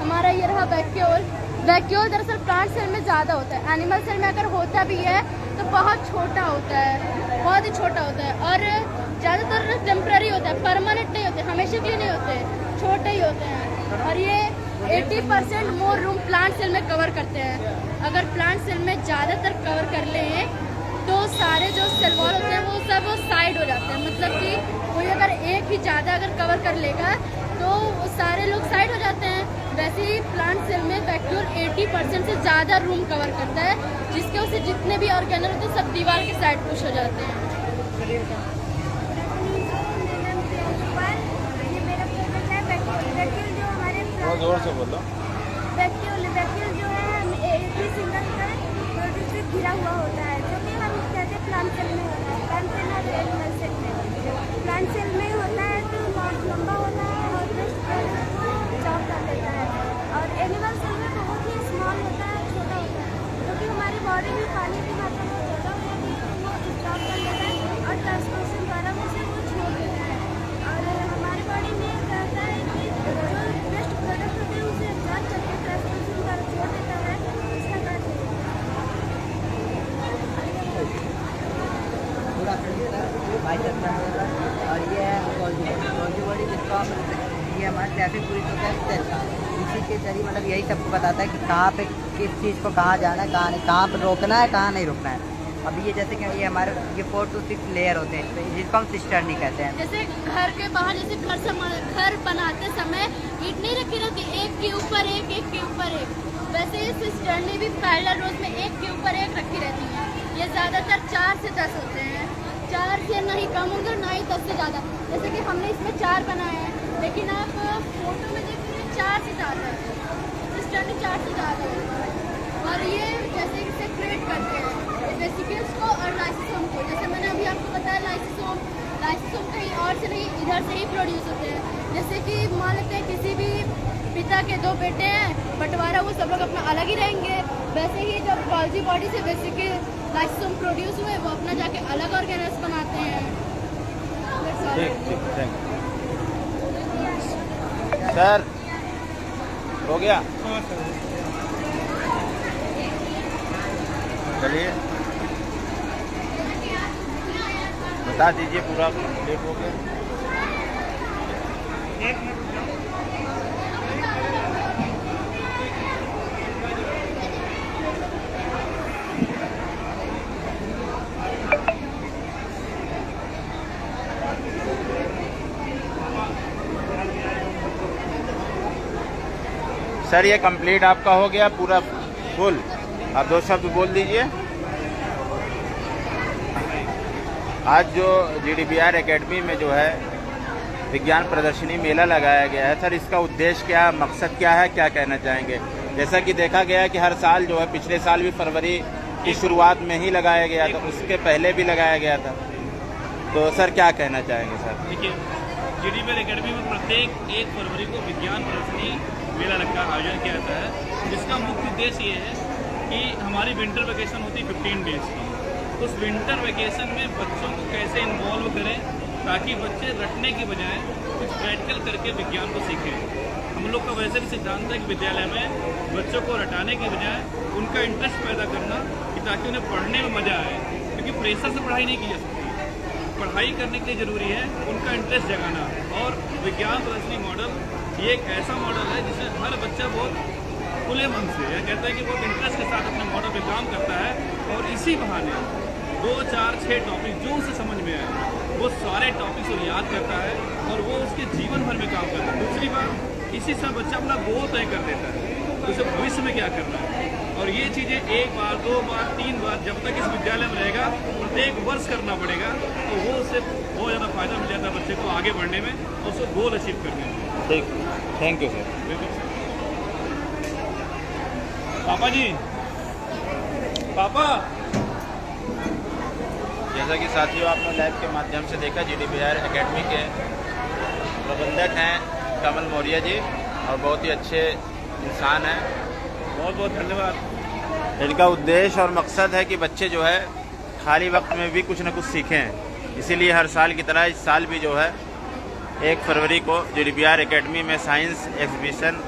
हमारा ये रहा वैक्यूल। वैक्यूल दरअसल प्लांट सेल में ज़्यादा होता है, एनिमल सेल में अगर होता भी है तो बहुत छोटा होता है, बहुत ही छोटा होता है, और ज़्यादातर टेम्प्रेरी होता है, परमानेंट नहीं होते, हमेशा के लिए नहीं होते, छोटे ही होते हैं। और ये 80% मोर रूम प्लांट सेल में कवर करते हैं। अगर प्लांट सेल में ज़्यादातर कवर कर लें तो सारे जो सेल वॉल होते हैं वो सब साइड हो जाते हैं, मतलब कि कोई अगर एक ही ज़्यादा अगर कवर कर लेगा तो सारे लोग साइड हो जाते हैं। वैसे ही प्लांट सेल में वैक्यूल 80% से ज़्यादा रूम कवर करता है, जिसके वजह से जितने भी ऑर्गेनल होते हैं सब दीवार के साइड पुश हो जाते हैं। बहुत जोर से बोलो। वैक्यूल जो है एक ही सिंगल प्रोटीन से घिरा हुआ होता है, जो कि हम कहते हैं प्लांट सेल में होता है। प्लांट सेल और एनिमल सेल में, प्लांट सेल में होता है तो लंबा होता है और चौक कर देता है, और एनिमल सेल में बहुत ही स्मॉल होता है, छोटा होता है, क्योंकि हमारी बॉडी में पानी की मात्रा बहुत ज़्यादा होती है तो वो स्टॉप कर देता है और ट्रांसपोर्टेशन द्वारा उसे वो छोड़ देता है। और हमारी बॉडी में कहता है कि जो वेस्ट प्रोडक्ट होते हैं उसे एब्जॉर्ब करके ट्रांसपोर्टेशन द्वारा छोड़ देता है। इसका क्या और ये है गोल्डी बॉडी, जिसको हम ये हमारा ट्रैफिक पुलिस होता है सेल का, इसी के जरिए मतलब यही सबको बताता है कि कहाँ पे किस चीज़ को कहाँ जाना है, कहाँ नहीं, कहाँ पर रोकना है, कहाँ नहीं रोकना है। अभी ये जैसे कि ये हमारे ये 4 to 6 लेयर होते हैं, जिसको हम सिस्टर्नी कहते हैं। जैसे घर के बाहर जैसे घर बनाते समय ईंट नहीं रखी रहती एक के ऊपर एक, एक के ऊपर एक, वैसे ये सिस्टर्नी भी पैरेलल रोज में एक के ऊपर एक रखी रहती है। ये ज़्यादातर 4 से 10 होते हैं, 4 से ना ही कम होंगे ना ही 10 से ज़्यादा। जैसे कि हमने इसमें 4 बनाए हैं, लेकिन आप फोटो में देखिए 4 से ज़्यादा है, सिस्टर्नी 4 से ज़्यादा है। और ये जैसे इसे क्रिएट करते हैं वेसिकल्स को और लाइसोसोम को। जैसे मैंने अभी आपको बताया लाइसोसोम कहीं और से नहीं इधर से ही प्रोड्यूस होते हैं। जैसे कि मान लेते हैं किसी भी पिता के 2 बेटे हैं, बंटवारा वो सब लोग अपना अलग ही रहेंगे, वैसे ही जब गोल्जी बॉडी से वेसिकल लाइसोसोम प्रोड्यूस हुए वो अपना जाके अलग ऑर्गेनल्स बनाते हैं। सर हो गया, चलिए बता दीजिए पूरा कंप्लीट हो गया। सर ये कंप्लीट आपका हो गया पूरा फुल, आप 2 शब्द बोल दीजिए। आज जो GDBR एकेडमी में जो है विज्ञान प्रदर्शनी मेला लगाया गया है, सर इसका उद्देश्य क्या, मकसद क्या है, क्या कहना चाहेंगे? जैसा कि देखा गया है कि हर साल जो है, पिछले साल भी फरवरी की शुरुआत में ही लगाया गया था, उसके पहले भी लगाया गया था, तो सर क्या कहना चाहेंगे सर? देखिए GDBR एकेडमी में प्रत्येक 1 फरवरी को विज्ञान प्रदर्शनी मेला का आयोजन किया जाता है, जिसका मुख्य उद्देश्य ये है कि हमारी विंटर वेकेशन होती है 15 डेज़ की, उस विंटर वेकेशन में बच्चों को कैसे इन्वॉल्व करें ताकि बच्चे रटने की बजाय कुछ प्रैक्टिकल करके विज्ञान को सीखें। हम लोग का वैसे भी सिद्धांत है कि विद्यालय में बच्चों को रटाने की बजाय उनका इंटरेस्ट पैदा करना, कि ताकि उन्हें पढ़ने में मज़ा आए, क्योंकि प्रेशर से पढ़ाई नहीं की जा सकती। पढ़ाई करने के लिए ज़रूरी है उनका इंटरेस्ट जगाना। और विज्ञान प्रदर्शनी मॉडल ये एक ऐसा मॉडल है जिसमें हर बच्चा बहुत खुले मन से, या कहते हैं कि बहुत इंटरेस्ट के साथ अपने मॉडल पे काम करता है, और इसी बहाने 2-4-6 टॉपिक जो उसे समझ में आए वो सारे टॉपिक्स वो याद करता है और वो उसके जीवन भर में काम करता है। दूसरी बात, इसी समय बच्चा अपना गोल तय कर देता है उसे भविष्य में क्या करना है, और ये चीज़ें 1 बार 2 बार 3 बार जब तक इस विद्यालय में रहेगा प्रत्येक वर्ष करना पड़ेगा, तो वो उससे बहुत ज़्यादा फायदा मिल जाता है बच्चे को आगे बढ़ने में और उसको गोल अचीव करने में। ठीक, थैंक यू सर। बिल्कुल। पापा जी, पापा, जैसा कि साथियों आपने लाइव के माध्यम से देखा, GDPR एकेडमी के प्रबंधक हैं कमल मौर्य जी और बहुत ही अच्छे इंसान हैं। बहुत बहुत धन्यवाद। इनका उद्देश्य और मकसद है कि बच्चे जो है खाली वक्त में भी कुछ न कुछ सीखें, इसीलिए हर साल की तरह इस साल भी जो है 1 फरवरी को GDPR एकेडमी में साइंस एग्जीबिशन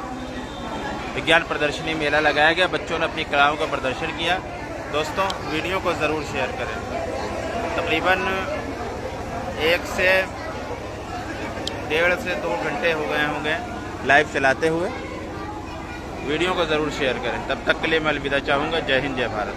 विज्ञान प्रदर्शनी मेला लगाया गया। बच्चों ने अपनी कलाओं का प्रदर्शन किया। दोस्तों, वीडियो को ज़रूर शेयर करें। तकरीबन 1 से 1.5 से 2 घंटे हो गए होंगे लाइव चलाते हुए। वीडियो को ज़रूर शेयर करें। तब तक के लिए मैं अलविदा चाहूँगा। जय हिंद, जय भारत।